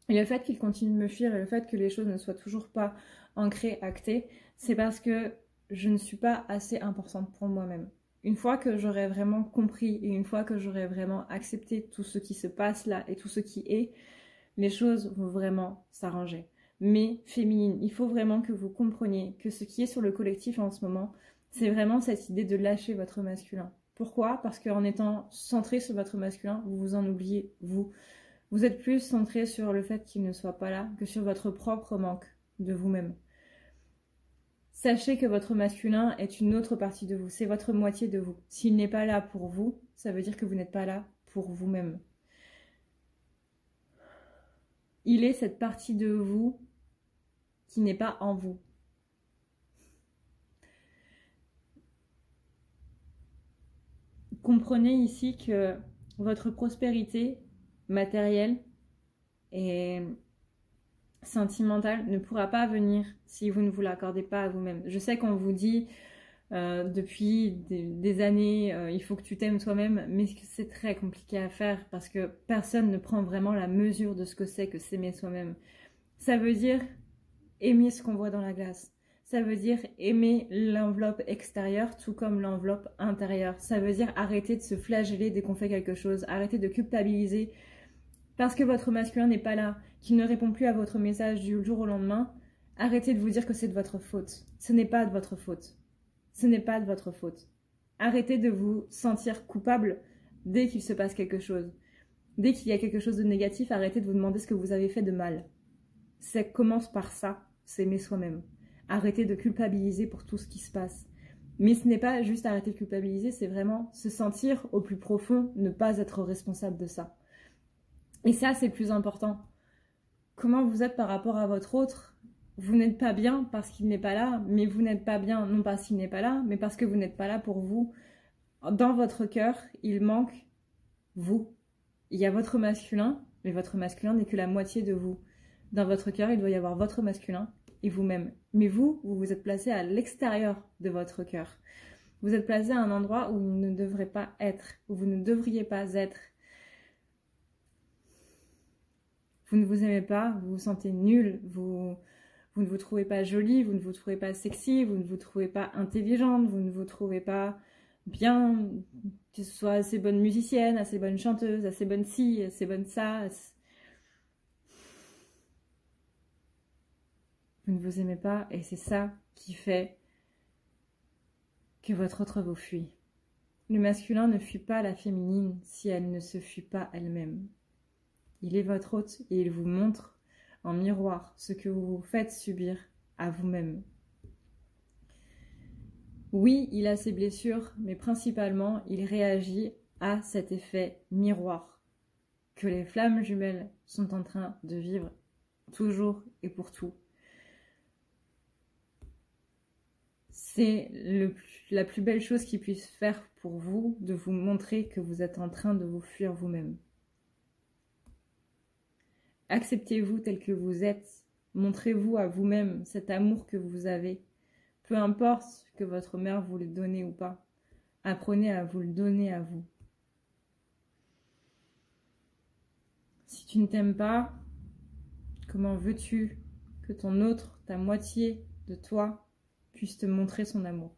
Et le fait qu'il continue de me fuir et le fait que les choses ne soient toujours pas ancrées, actées, c'est parce que je ne suis pas assez importante pour moi-même. Une fois que j'aurai vraiment compris et une fois que j'aurai vraiment accepté tout ce qui se passe là et tout ce qui est, les choses vont vraiment s'arranger. Mais féminine, il faut vraiment que vous compreniez que ce qui est sur le collectif en ce moment, c'est vraiment cette idée de lâcher votre masculin. Pourquoi? Parce qu'en étant centré sur votre masculin, vous vous en oubliez, vous. Vous êtes plus centré sur le fait qu'il ne soit pas là que sur votre propre manque de vous-même. Sachez que votre masculin est une autre partie de vous, c'est votre moitié de vous. S'il n'est pas là pour vous, ça veut dire que vous n'êtes pas là pour vous-même. Il est cette partie de vous qui n'est pas en vous. Comprenez ici que votre prospérité matérielle et sentimentale ne pourra pas venir si vous ne vous l'accordez pas à vous-même. Je sais qu'on vous dit depuis des années, il faut que tu t'aimes toi-même, mais c'est très compliqué à faire parce que personne ne prend vraiment la mesure de ce que c'est que s'aimer soi-même. Ça veut dire aimer ce qu'on voit dans la glace. Ça veut dire aimer l'enveloppe extérieure tout comme l'enveloppe intérieure. Ça veut dire arrêter de se flageller dès qu'on fait quelque chose, arrêter de culpabiliser parce que votre masculin n'est pas là, qu'il ne répond plus à votre message du jour au lendemain. Arrêtez de vous dire que c'est de votre faute. Ce n'est pas de votre faute. Ce n'est pas de votre faute. Arrêtez de vous sentir coupable dès qu'il se passe quelque chose. Dès qu'il y a quelque chose de négatif, arrêtez de vous demander ce que vous avez fait de mal. Ça commence par ça, s'aimer soi-même. Arrêtez de culpabiliser pour tout ce qui se passe. Mais ce n'est pas juste arrêter de culpabiliser, c'est vraiment se sentir au plus profond, ne pas être responsable de ça. Et ça, c'est le plus important. Comment vous êtes par rapport à votre autre? Vous n'êtes pas bien parce qu'il n'est pas là, mais vous n'êtes pas bien non parce qu'il n'est pas là, mais parce que vous n'êtes pas là pour vous. Dans votre cœur, il manque vous. Il y a votre masculin, mais votre masculin n'est que la moitié de vous. Dans votre cœur, il doit y avoir votre masculin et vous-même. Mais vous vous êtes placé à l'extérieur de votre cœur. Vous êtes placé à un endroit où vous ne devrez pas être, où vous ne devriez pas être. Vous ne vous aimez pas, vous vous sentez nul, vous ne vous trouvez pas jolie, vous ne vous trouvez pas sexy, vous ne vous trouvez pas intelligente, vous ne vous trouvez pas bien, que ce soit assez bonne musicienne, assez bonne chanteuse, assez bonne ci, assez bonne ça. Vous ne vous aimez pas et c'est ça qui fait que votre autre vous fuit. Le masculin ne fuit pas la féminine si elle ne se fuit pas elle-même. Il est votre hôte et il vous montre en miroir ce que vous vous faites subir à vous-même. Oui, il a ses blessures, mais principalement, il réagit à cet effet miroir que les flammes jumelles sont en train de vivre toujours et pour tout. C'est la plus belle chose qu'il puisse faire pour vous, de vous montrer que vous êtes en train de vous fuir vous-même. Acceptez-vous tel que vous êtes, montrez-vous à vous-même cet amour que vous avez. Peu importe que votre mère vous le donne ou pas, apprenez à vous le donner à vous. Si tu ne t'aimes pas, comment veux-tu que ton autre, ta moitié de toi, puisse te montrer son amour?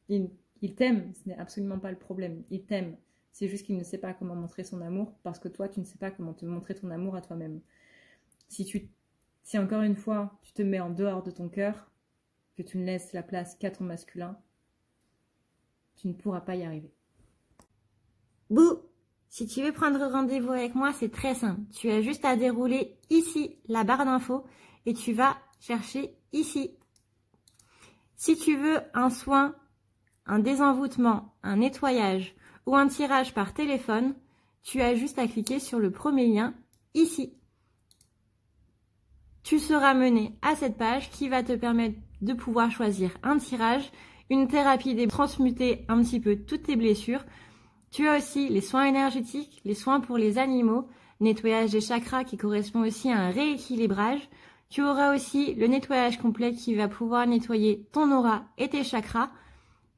Il t'aime, ce n'est absolument pas le problème, il t'aime. C'est juste qu'il ne sait pas comment montrer son amour parce que toi, tu ne sais pas comment te montrer ton amour à toi-même. Si encore une fois, tu te mets en dehors de ton cœur, que tu ne laisses la place qu'à ton masculin, tu ne pourras pas y arriver. Bouh! Si tu veux prendre rendez-vous avec moi, c'est très simple. Tu as juste à dérouler ici la barre d'infos et tu vas chercher ici. Si tu veux un soin, un désenvoûtement, un nettoyage ou un tirage par téléphone, tu as juste à cliquer sur le premier lien ici. Tu seras mené à cette page qui va te permettre de pouvoir choisir un tirage, une thérapie transmuter un petit peu toutes tes blessures. Tu as aussi les soins énergétiques, les soins pour les animaux, nettoyage des chakras qui correspond aussi à un rééquilibrage. Tu auras aussi le nettoyage complet qui va pouvoir nettoyer ton aura et tes chakras.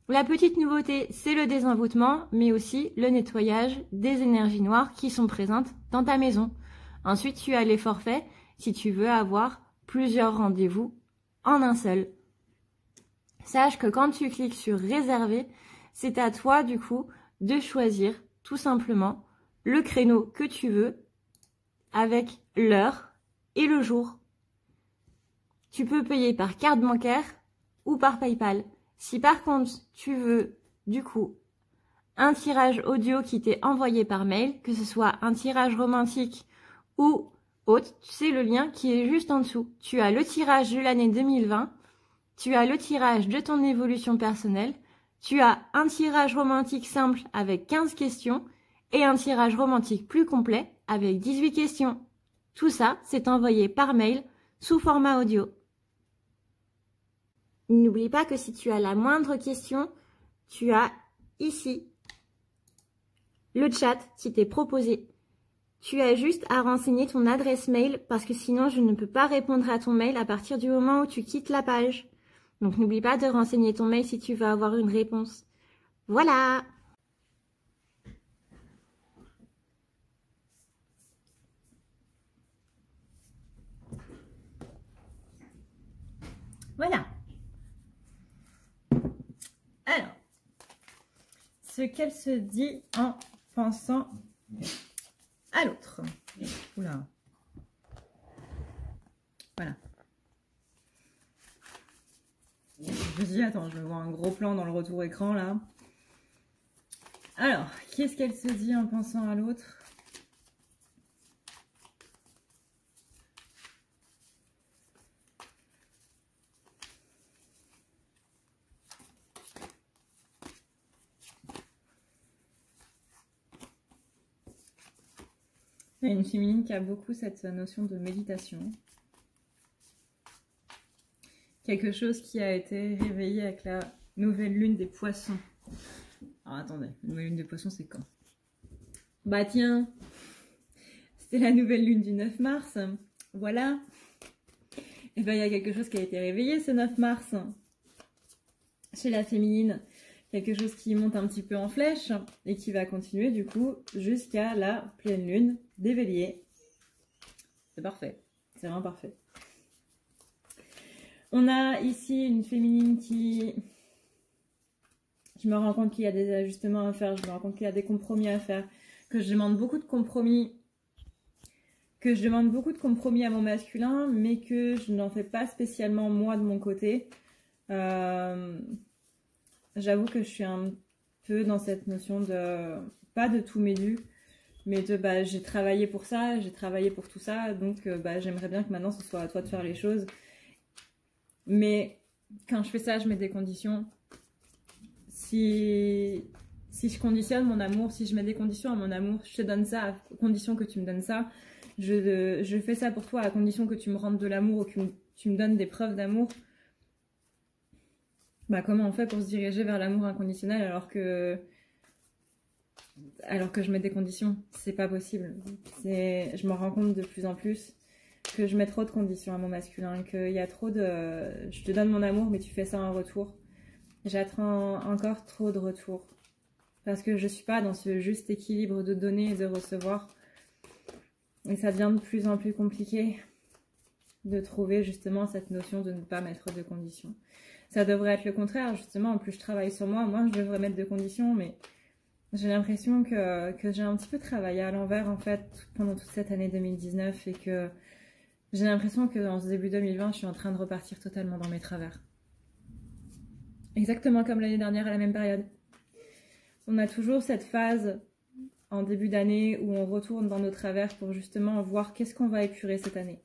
La petite nouveauté, c'est le désenvoûtement, mais aussi le nettoyage des énergies noires qui sont présentes dans ta maison. Ensuite, tu as les forfaits si tu veux avoir plusieurs rendez-vous en un seul. Sache que quand tu cliques sur réserver, c'est à toi du coup de choisir tout simplement le créneau que tu veux avec l'heure et le jour. Tu peux payer par carte bancaire ou par PayPal. Si par contre tu veux du coup un tirage audio qui t'est envoyé par mail, que ce soit un tirage romantique ou autre, c'est le lien qui est juste en dessous. Tu as le tirage de l'année 2020, tu as le tirage de ton évolution personnelle, tu as un tirage romantique simple avec 15 questions et un tirage romantique plus complet avec 18 questions. Tout ça, c'est envoyé par mail sous format audio. N'oublie pas que si tu as la moindre question, tu as ici le chat qui t'est proposé. Tu as juste à renseigner ton adresse mail parce que sinon je ne peux pas répondre à ton mail à partir du moment où tu quittes la page. Donc n'oublie pas de renseigner ton mail si tu veux avoir une réponse. Voilà! Voilà. Alors, ce qu'elle se dit en pensant à l'autre. Oula. Voilà. Je me dis, attends, je vais voir un gros plan dans le retour écran là. Alors, qu'est-ce qu'elle se dit en pensant à l'autre? Il y a une féminine qui a beaucoup cette notion de méditation. Quelque chose qui a été réveillé avec la nouvelle lune des poissons. Alors attendez, la nouvelle lune des poissons c'est quand? Bah tiens, c'était la nouvelle lune du 9 mars. Voilà. Et ben, il y a quelque chose qui a été réveillé ce 9 mars chez la féminine. Quelque chose qui monte un petit peu en flèche et qui va continuer du coup jusqu'à la pleine lune des Béliers. C'est parfait. C'est vraiment parfait. On a ici une féminine qui... Je me rends compte qu'il y a des ajustements à faire, je me rends compte qu'il y a des compromis à faire, que je demande beaucoup de compromis, à mon masculin, mais que je n'en fais pas spécialement moi de mon côté. J'avoue que je suis un peu dans cette notion de, pas de tout m'est dû, mais de bah, j'ai travaillé pour ça, j'ai travaillé pour tout ça, donc bah, j'aimerais bien que maintenant ce soit à toi de faire les choses. Mais quand je fais ça, je mets des conditions. Si je conditionne mon amour, si je mets des conditions à mon amour, je te donne ça à condition que tu me donnes ça. Je fais ça pour toi à condition que tu me rendes de l'amour ou que tu me donnes des preuves d'amour. Bah, comment on fait pour se diriger vers l'amour inconditionnel alors que je mets des conditions? C'est pas possible. Je me rends compte de plus en plus que je mets trop de conditions à mon masculin, qu'il y a trop de... Je te donne mon amour, mais tu fais ça en retour. J'attends encore trop de retours. Parce que je suis pas dans ce juste équilibre de donner et de recevoir. Et ça devient de plus en plus compliqué de trouver justement cette notion de ne pas mettre de conditions. Ça devrait être le contraire, justement. En plus, je travaille sur moi. Moi, je devrais mettre de conditions, mais j'ai l'impression que j'ai un petit peu travaillé à l'envers, en fait, pendant toute cette année 2019 et que j'ai l'impression que dans ce début 2020, je suis en train de repartir totalement dans mes travers. Exactement comme l'année dernière à la même période. On a toujours cette phase en début d'année où on retourne dans nos travers pour justement voir qu'est-ce qu'on va épurer cette année.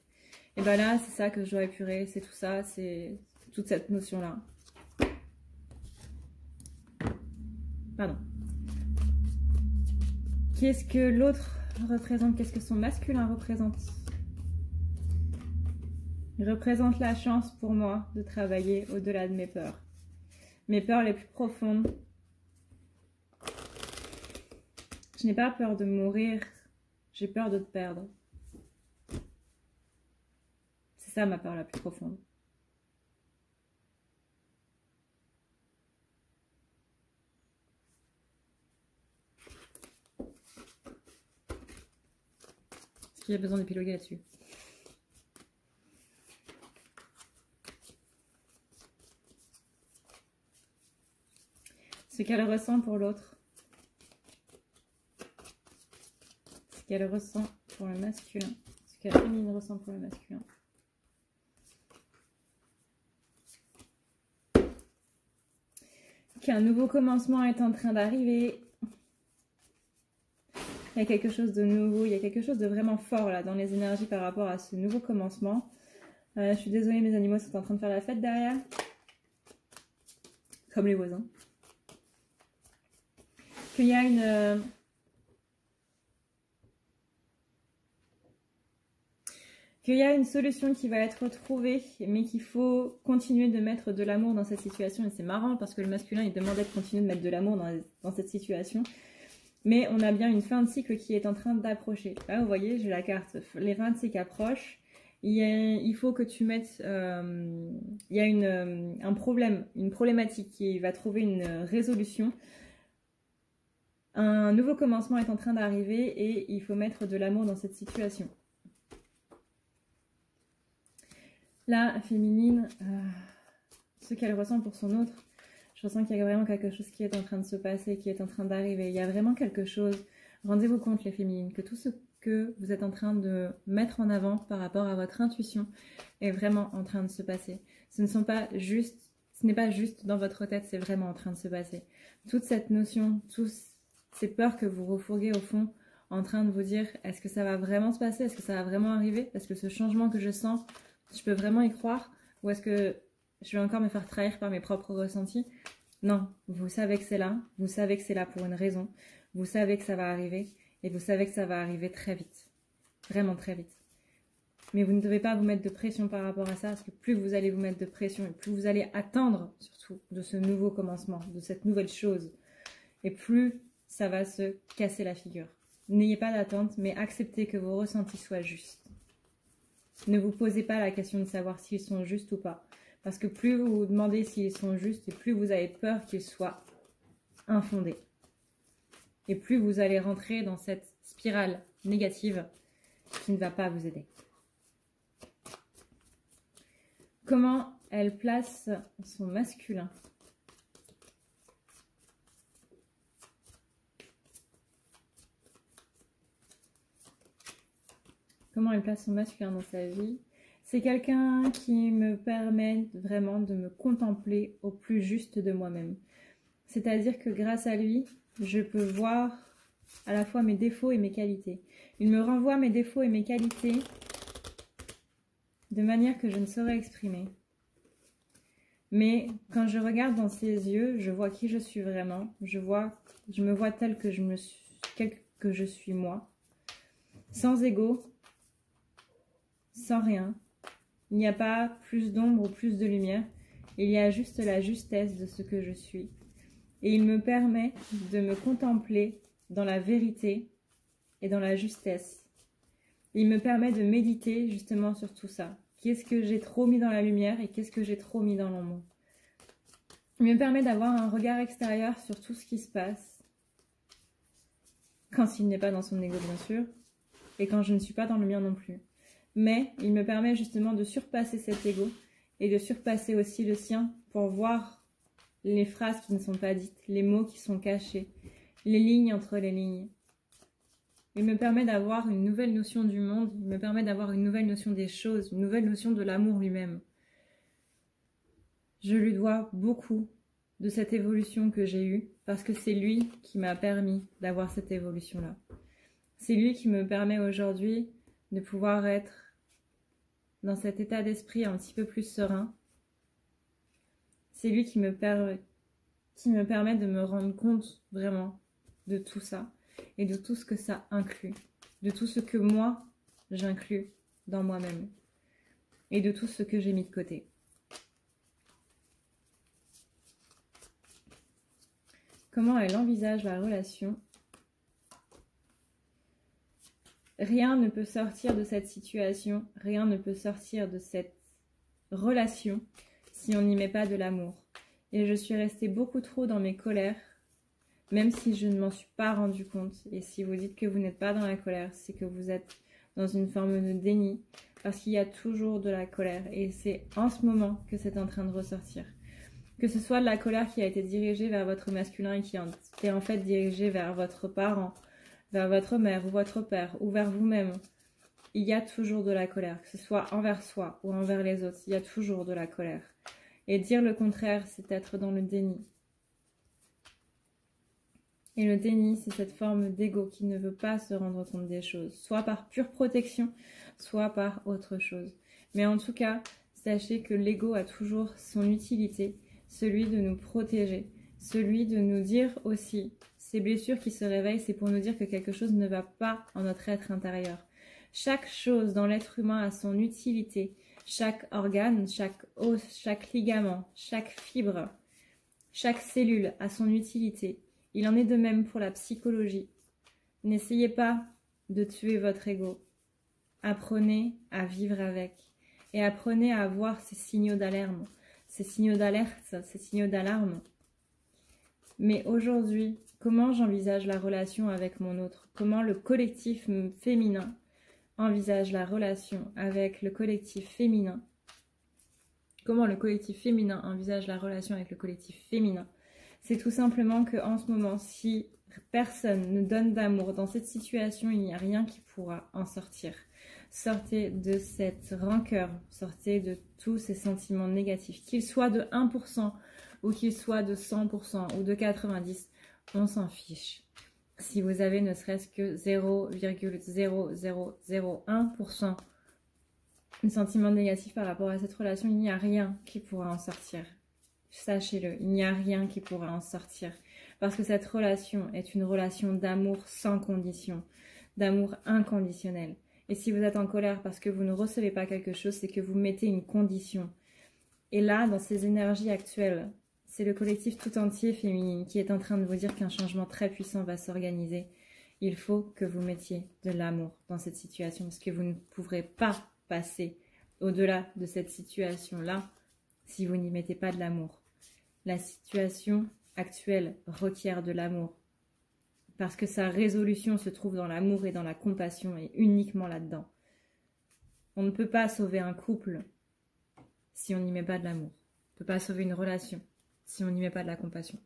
Et ben là, c'est ça que je dois épurer, c'est tout ça, c'est toute cette notion-là. Pardon. Qu'est-ce que l'autre représente? Qu'est-ce que son masculin représente? Il représente la chance pour moi de travailler au-delà de mes peurs. Mes peurs les plus profondes. Je n'ai pas peur de mourir, j'ai peur de te perdre. C'est ça ma peur la plus profonde. Est-ce qu'il y a besoin d'épiloguer là-dessus? Ce qu'elle ressent pour l'autre. Ce qu'elle ressent pour le masculin. Ce que la féminine ressent pour le masculin. Qu'un nouveau commencement est en train d'arriver. Il y a quelque chose de nouveau, il y a quelque chose de vraiment fort là dans les énergies par rapport à ce nouveau commencement. Je suis désolée, mes animaux sont en train de faire la fête derrière. Comme les voisins. Qu'il y a une solution qui va être trouvée, mais qu'il faut continuer de mettre de l'amour dans cette situation. Et c'est marrant parce que le masculin, il demandait de continuer de mettre de l'amour dans cette situation. Mais on a bien une fin de cycle qui est en train d'approcher. Là, vous voyez, j'ai la carte. Les fins de cycle approchent. Il faut que tu mettes... il y a un problème, une problématique qui va trouver une résolution. Un nouveau commencement est en train d'arriver et il faut mettre de l'amour dans cette situation. La féminine, ce qu'elle ressent pour son autre, je ressens qu'il y a vraiment quelque chose qui est en train de se passer, qui est en train d'arriver. Il y a vraiment quelque chose. Rendez-vous compte, les féminines, que tout ce que vous êtes en train de mettre en avant par rapport à votre intuition est vraiment en train de se passer. Ce n'est pas juste dans votre tête, c'est vraiment en train de se passer. Toute cette notion, toutes ces peurs que vous refourguez au fond, en train de vous dire, est-ce que ça va vraiment se passer? Est-ce que ça va vraiment arriver? Est-ce que ce changement que je sens, je peux vraiment y croire? Ou est-ce que je vais encore me faire trahir par mes propres ressentis? Non, vous savez que c'est là. Vous savez que c'est là pour une raison. Vous savez que ça va arriver. Et vous savez que ça va arriver très vite. Vraiment très vite. Mais vous ne devez pas vous mettre de pression par rapport à ça. Parce que plus vous allez vous mettre de pression et plus vous allez attendre surtout de ce nouveau commencement, de cette nouvelle chose. Et plus ça va se casser la figure. N'ayez pas d'attente, mais acceptez que vos ressentis soient justes. Ne vous posez pas la question de savoir s'ils sont justes ou pas. Parce que plus vous vous demandez s'ils sont justes, et plus vous avez peur qu'ils soient infondés. Et plus vous allez rentrer dans cette spirale négative qui ne va pas vous aider. Comment elle place son masculin? Comment elle place son masculin dans sa vie? C'est quelqu'un qui me permet vraiment de me contempler au plus juste de moi-même. C'est-à-dire que grâce à lui, je peux voir à la fois mes défauts et mes qualités. Il me renvoie mes défauts et mes qualités de manière que je ne saurais exprimer. Mais quand je regarde dans ses yeux, je vois qui je suis vraiment. Je me vois tel que je suis moi. Sans ego, sans rien. Il n'y a pas plus d'ombre ou plus de lumière. Il y a juste la justesse de ce que je suis. Et il me permet de me contempler dans la vérité et dans la justesse. Il me permet de méditer justement sur tout ça. Qu'est-ce que j'ai trop mis dans la lumière et qu'est-ce que j'ai trop mis dans l'ombre? Il me permet d'avoir un regard extérieur sur tout ce qui se passe. Quand il n'est pas dans son ego, bien sûr. Et quand je ne suis pas dans le mien non plus. Mais il me permet justement de surpasser cet ego et de surpasser aussi le sien pour voir les phrases qui ne sont pas dites, les mots qui sont cachés, les lignes entre les lignes. Il me permet d'avoir une nouvelle notion du monde, il me permet d'avoir une nouvelle notion des choses, une nouvelle notion de l'amour lui-même. Je lui dois beaucoup de cette évolution que j'ai eue parce que c'est lui qui m'a permis d'avoir cette évolution-là. C'est lui qui me permet aujourd'hui de pouvoir être dans cet état d'esprit un petit peu plus serein. C'est lui qui me permet de me rendre compte vraiment de tout ça et de tout ce que ça inclut, de tout ce que moi j'inclus dans moi-même et de tout ce que j'ai mis de côté. Comment elle envisage la relation? Rien ne peut sortir de cette situation, rien ne peut sortir de cette relation si on n'y met pas de l'amour. Et je suis restée beaucoup trop dans mes colères, même si je ne m'en suis pas rendu compte. Et si vous dites que vous n'êtes pas dans la colère, c'est que vous êtes dans une forme de déni, parce qu'il y a toujours de la colère. Et c'est en ce moment que c'est en train de ressortir. Que ce soit de la colère qui a été dirigée vers votre masculin et qui était en fait dirigée vers votre parent, vers votre mère ou votre père, ou vers vous-même, il y a toujours de la colère, que ce soit envers soi ou envers les autres, il y a toujours de la colère. Et dire le contraire, c'est être dans le déni. Et le déni, c'est cette forme d'ego qui ne veut pas se rendre compte des choses, soit par pure protection, soit par autre chose. Mais en tout cas, sachez que l'ego a toujours son utilité, celui de nous protéger, celui de nous dire aussi, ces blessures qui se réveillent, c'est pour nous dire que quelque chose ne va pas en notre être intérieur. Chaque chose dans l'être humain a son utilité. Chaque organe, chaque os, chaque ligament, chaque fibre, chaque cellule a son utilité. Il en est de même pour la psychologie. N'essayez pas de tuer votre ego. Apprenez à vivre avec et apprenez à voir ces signaux d'alarme, ces signaux d'alerte, ces signaux d'alarme. Mais aujourd'hui, comment j'envisage la relation avec mon autre? Comment le collectif féminin envisage la relation avec le collectif féminin? Comment le collectif féminin envisage la relation avec le collectif féminin? C'est tout simplement qu'en ce moment, si personne ne donne d'amour dans cette situation, il n'y a rien qui pourra en sortir. Sortez de cette rancœur, sortez de tous ces sentiments négatifs, qu'ils soient de 1% ou qu'ils soient de 100% ou de 90%, on s'en fiche. Si vous avez ne serait-ce que 0,0001% de sentiments négatifs par rapport à cette relation, il n'y a rien qui pourra en sortir. Sachez-le, il n'y a rien qui pourra en sortir. Parce que cette relation est une relation d'amour sans condition, d'amour inconditionnel. Et si vous êtes en colère parce que vous ne recevez pas quelque chose, c'est que vous mettez une condition. Et là, dans ces énergies actuelles, c'est le collectif tout entier féminin qui est en train de vous dire qu'un changement très puissant va s'organiser. Il faut que vous mettiez de l'amour dans cette situation parce que vous ne pourrez pas passer au-delà de cette situation-là si vous n'y mettez pas de l'amour. La situation actuelle requiert de l'amour parce que sa résolution se trouve dans l'amour et dans la compassion et uniquement là-dedans. On ne peut pas sauver un couple si on n'y met pas de l'amour. On ne peut pas sauver une relation si on n'y met pas de la compassion.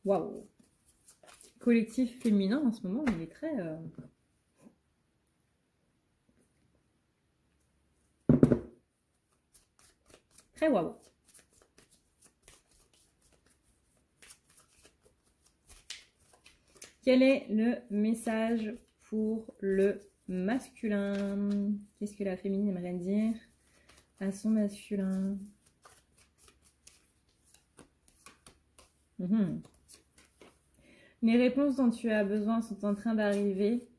Waouh! Collectif féminin en ce moment, il est très... très waouh! Quel est le message pour le masculin? Qu'est-ce que la féminine aimerait dire à son masculin? Les réponses dont tu as besoin sont en train d'arriver.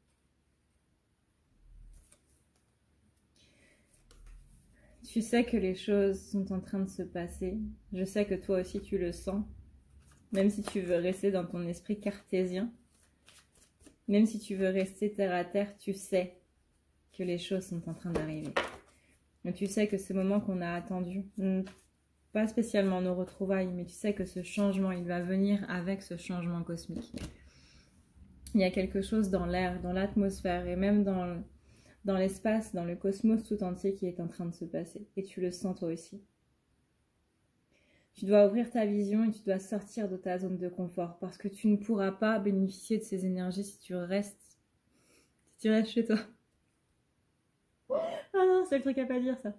Tu sais que les choses sont en train de se passer. Je sais que toi aussi tu le sens. Même si tu veux rester dans ton esprit cartésien. Même si tu veux rester terre à terre, tu sais que les choses sont en train d'arriver. Et tu sais que ce moment qu'on a attendu, pas spécialement nos retrouvailles, mais tu sais que ce changement, il va venir avec ce changement cosmique. Il y a quelque chose dans l'air, dans l'atmosphère et même dans l'espace, dans le cosmos tout entier qui est en train de se passer. Et tu le sens toi aussi. Tu dois ouvrir ta vision et tu dois sortir de ta zone de confort parce que tu ne pourras pas bénéficier de ces énergies si tu restes chez toi. Ah non, c'est le truc à pas dire ça.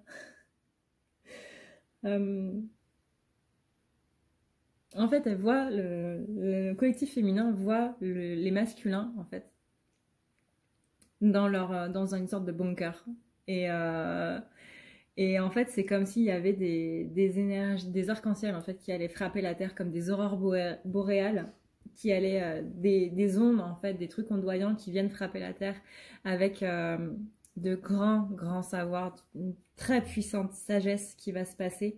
En fait, elle voit le collectif féminin voit les masculins en fait dans une sorte de bunker et en fait c'est comme s'il y avait des énergies, des arcs-en-ciel en fait qui allaient frapper la terre comme des aurores boréales, qui allaient des ondes en fait, des trucs ondoyants qui viennent frapper la terre avec de grands savoirs, une très puissante sagesse qui va se passer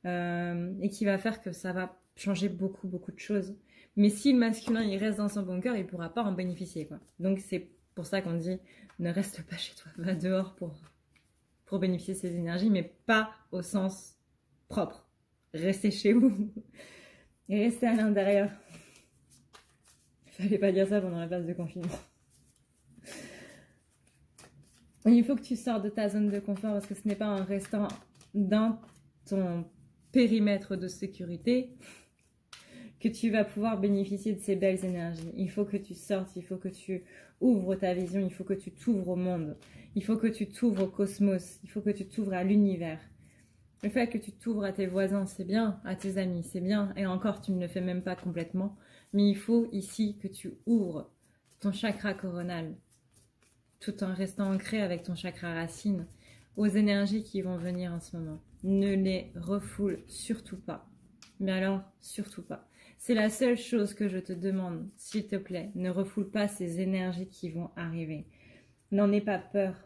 et qui va faire que ça va changer beaucoup de choses. Mais si le masculin il reste dans son bunker, il pourra pas en bénéficier quoi. Donc c'est pour ça qu'on dit ne reste pas chez toi, va dehors pour bénéficier de ces énergies, mais pas au sens propre. Restez chez vous et restez à l'intérieur. Il fallait pas dire ça pendant la phase de confinement. Il faut que tu sors de ta zone de confort parce que ce n'est pas en restant dans ton périmètre de sécurité que tu vas pouvoir bénéficier de ces belles énergies. Il faut que tu sortes, il faut que tu ouvres ta vision, il faut que tu t'ouvres au monde, il faut que tu t'ouvres au cosmos, il faut que tu t'ouvres à l'univers. Le fait que tu t'ouvres à tes voisins, c'est bien, à tes amis, c'est bien, et encore tu ne le fais même pas complètement, mais il faut ici que tu ouvres ton chakra coronal, tout en restant ancré avec ton chakra racine, aux énergies qui vont venir en ce moment. Ne les refoule surtout pas, mais alors surtout pas. C'est la seule chose que je te demande, s'il te plaît, ne refoule pas ces énergies qui vont arriver. N'en aie pas peur.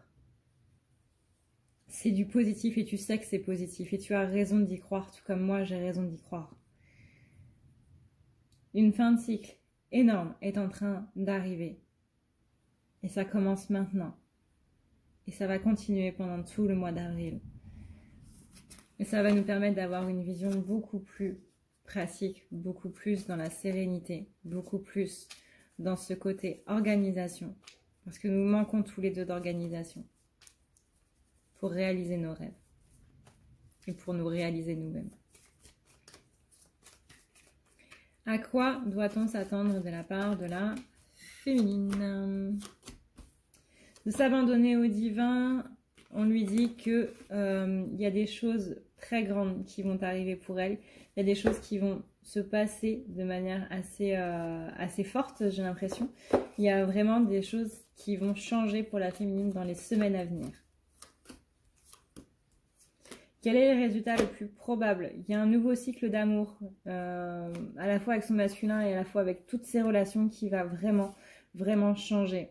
C'est du positif et tu sais que c'est positif et tu as raison d'y croire, tout comme moi j'ai raison d'y croire. Une fin de cycle énorme est en train d'arriver. Et ça commence maintenant. Et ça va continuer pendant tout le mois d'avril. Et ça va nous permettre d'avoir une vision beaucoup plus pratique, beaucoup plus dans la sérénité, beaucoup plus dans ce côté organisation. Parce que nous manquons tous les deux d'organisation pour réaliser nos rêves et pour nous réaliser nous-mêmes. À quoi doit-on s'attendre de la part de la féminine? De s'abandonner au divin, on lui dit que y a des choses très grandes qui vont arriver pour elle. Il y a des choses qui vont se passer de manière assez forte, j'ai l'impression. Il y a vraiment des choses qui vont changer pour la féminine dans les semaines à venir. Quel est le résultat le plus probable? Il y a un nouveau cycle d'amour, à la fois avec son masculin et à la fois avec toutes ses relations qui va vraiment changer.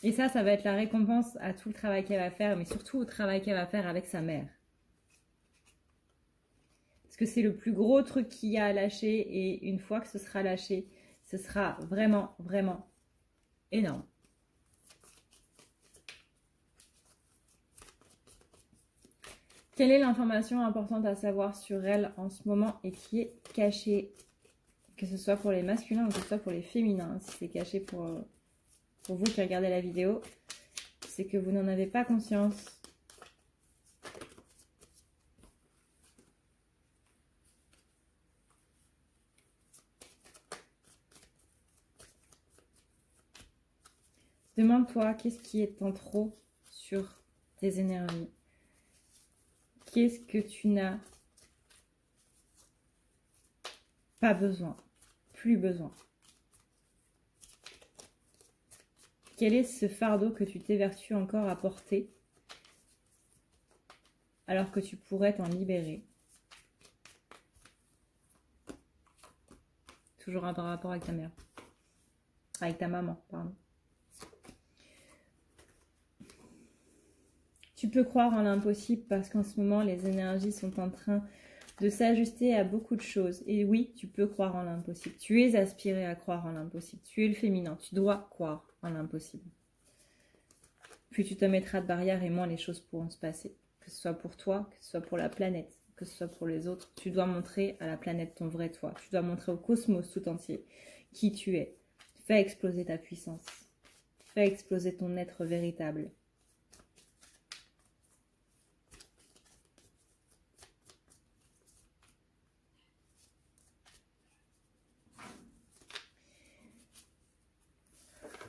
Et ça va être la récompense à tout le travail qu'elle va faire, mais surtout au travail qu'elle va faire avec sa mère. Parce que c'est le plus gros truc qu'il y a à lâcher, et une fois que ce sera lâché, ce sera vraiment énorme. Quelle est l'information importante à savoir sur elle en ce moment et qui est cachée? Que ce soit pour les masculins ou que ce soit pour les féminins. Si c'est caché pour vous qui regardez la vidéo, c'est que vous n'en avez pas conscience. Demande-toi qu'est-ce qui est en trop sur tes énergies. Qu'est-ce que tu n'as pas besoin, plus besoin? Quel est ce fardeau que tu t'évertues encore à porter alors que tu pourrais t'en libérer? Toujours un rapport avec ta mère. Avec ta maman, pardon. Tu peux croire en l'impossible parce qu'en ce moment, les énergies sont en train de s'ajuster à beaucoup de choses. Et oui, tu peux croire en l'impossible. Tu es aspiré à croire en l'impossible. Tu es le féminin. Tu dois croire en l'impossible. Plus tu te mettras de barrières et moins les choses pourront se passer. Que ce soit pour toi, que ce soit pour la planète, que ce soit pour les autres. Tu dois montrer à la planète ton vrai toi. Tu dois montrer au cosmos tout entier qui tu es. Fais exploser ta puissance. Fais exploser ton être véritable.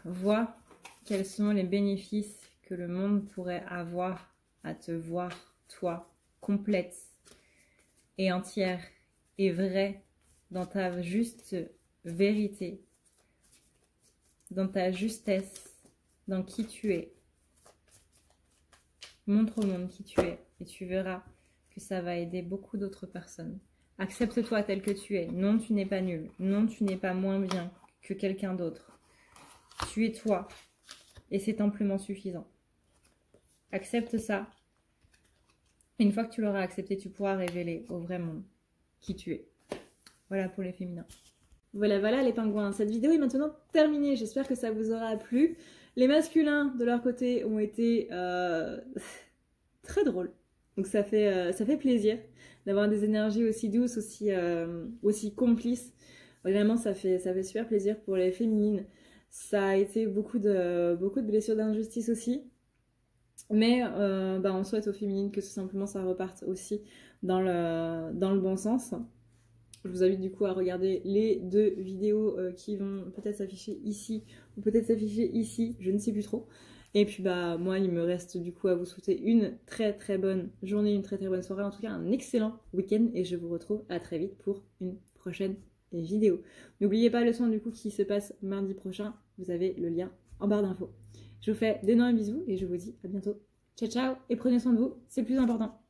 Vois quels sont les bénéfices que le monde pourrait avoir à te voir, toi, complète et entière et vraie dans ta juste vérité, dans ta justesse, dans qui tu es. Montre au monde qui tu es et tu verras que ça va aider beaucoup d'autres personnes. Accepte-toi tel que tu es. Non, tu n'es pas nul. Non, tu n'es pas moins bien que quelqu'un d'autre. Tu es toi et c'est amplement suffisant. Accepte ça. Une fois que tu l'auras accepté, tu pourras révéler au vrai monde qui tu es. Voilà pour les féminins. Voilà les pingouins. Cette vidéo est maintenant terminée. J'espère que ça vous aura plu. Les masculins, de leur côté, ont été très drôles. Donc ça fait plaisir d'avoir des énergies aussi douces, aussi complices. Vraiment, ça fait super plaisir pour les féminines. Ça a été beaucoup de blessures d'injustice aussi. Mais on souhaite aux féminines que tout simplement ça reparte aussi dans le bon sens. Je vous invite du coup à regarder les deux vidéos qui vont peut-être s'afficher ici ou peut-être s'afficher ici, je ne sais plus trop. Et puis moi il me reste du coup à vous souhaiter une très très bonne journée, une très très bonne soirée, en tout cas un excellent week-end et je vous retrouve à très vite pour une prochaine vidéo. N'oubliez pas le soin du coup qui se passe mardi prochain, vous avez le lien en barre d'infos. Je vous fais d'énormes bisous et je vous dis à bientôt. Ciao ciao et prenez soin de vous, c'est le plus important.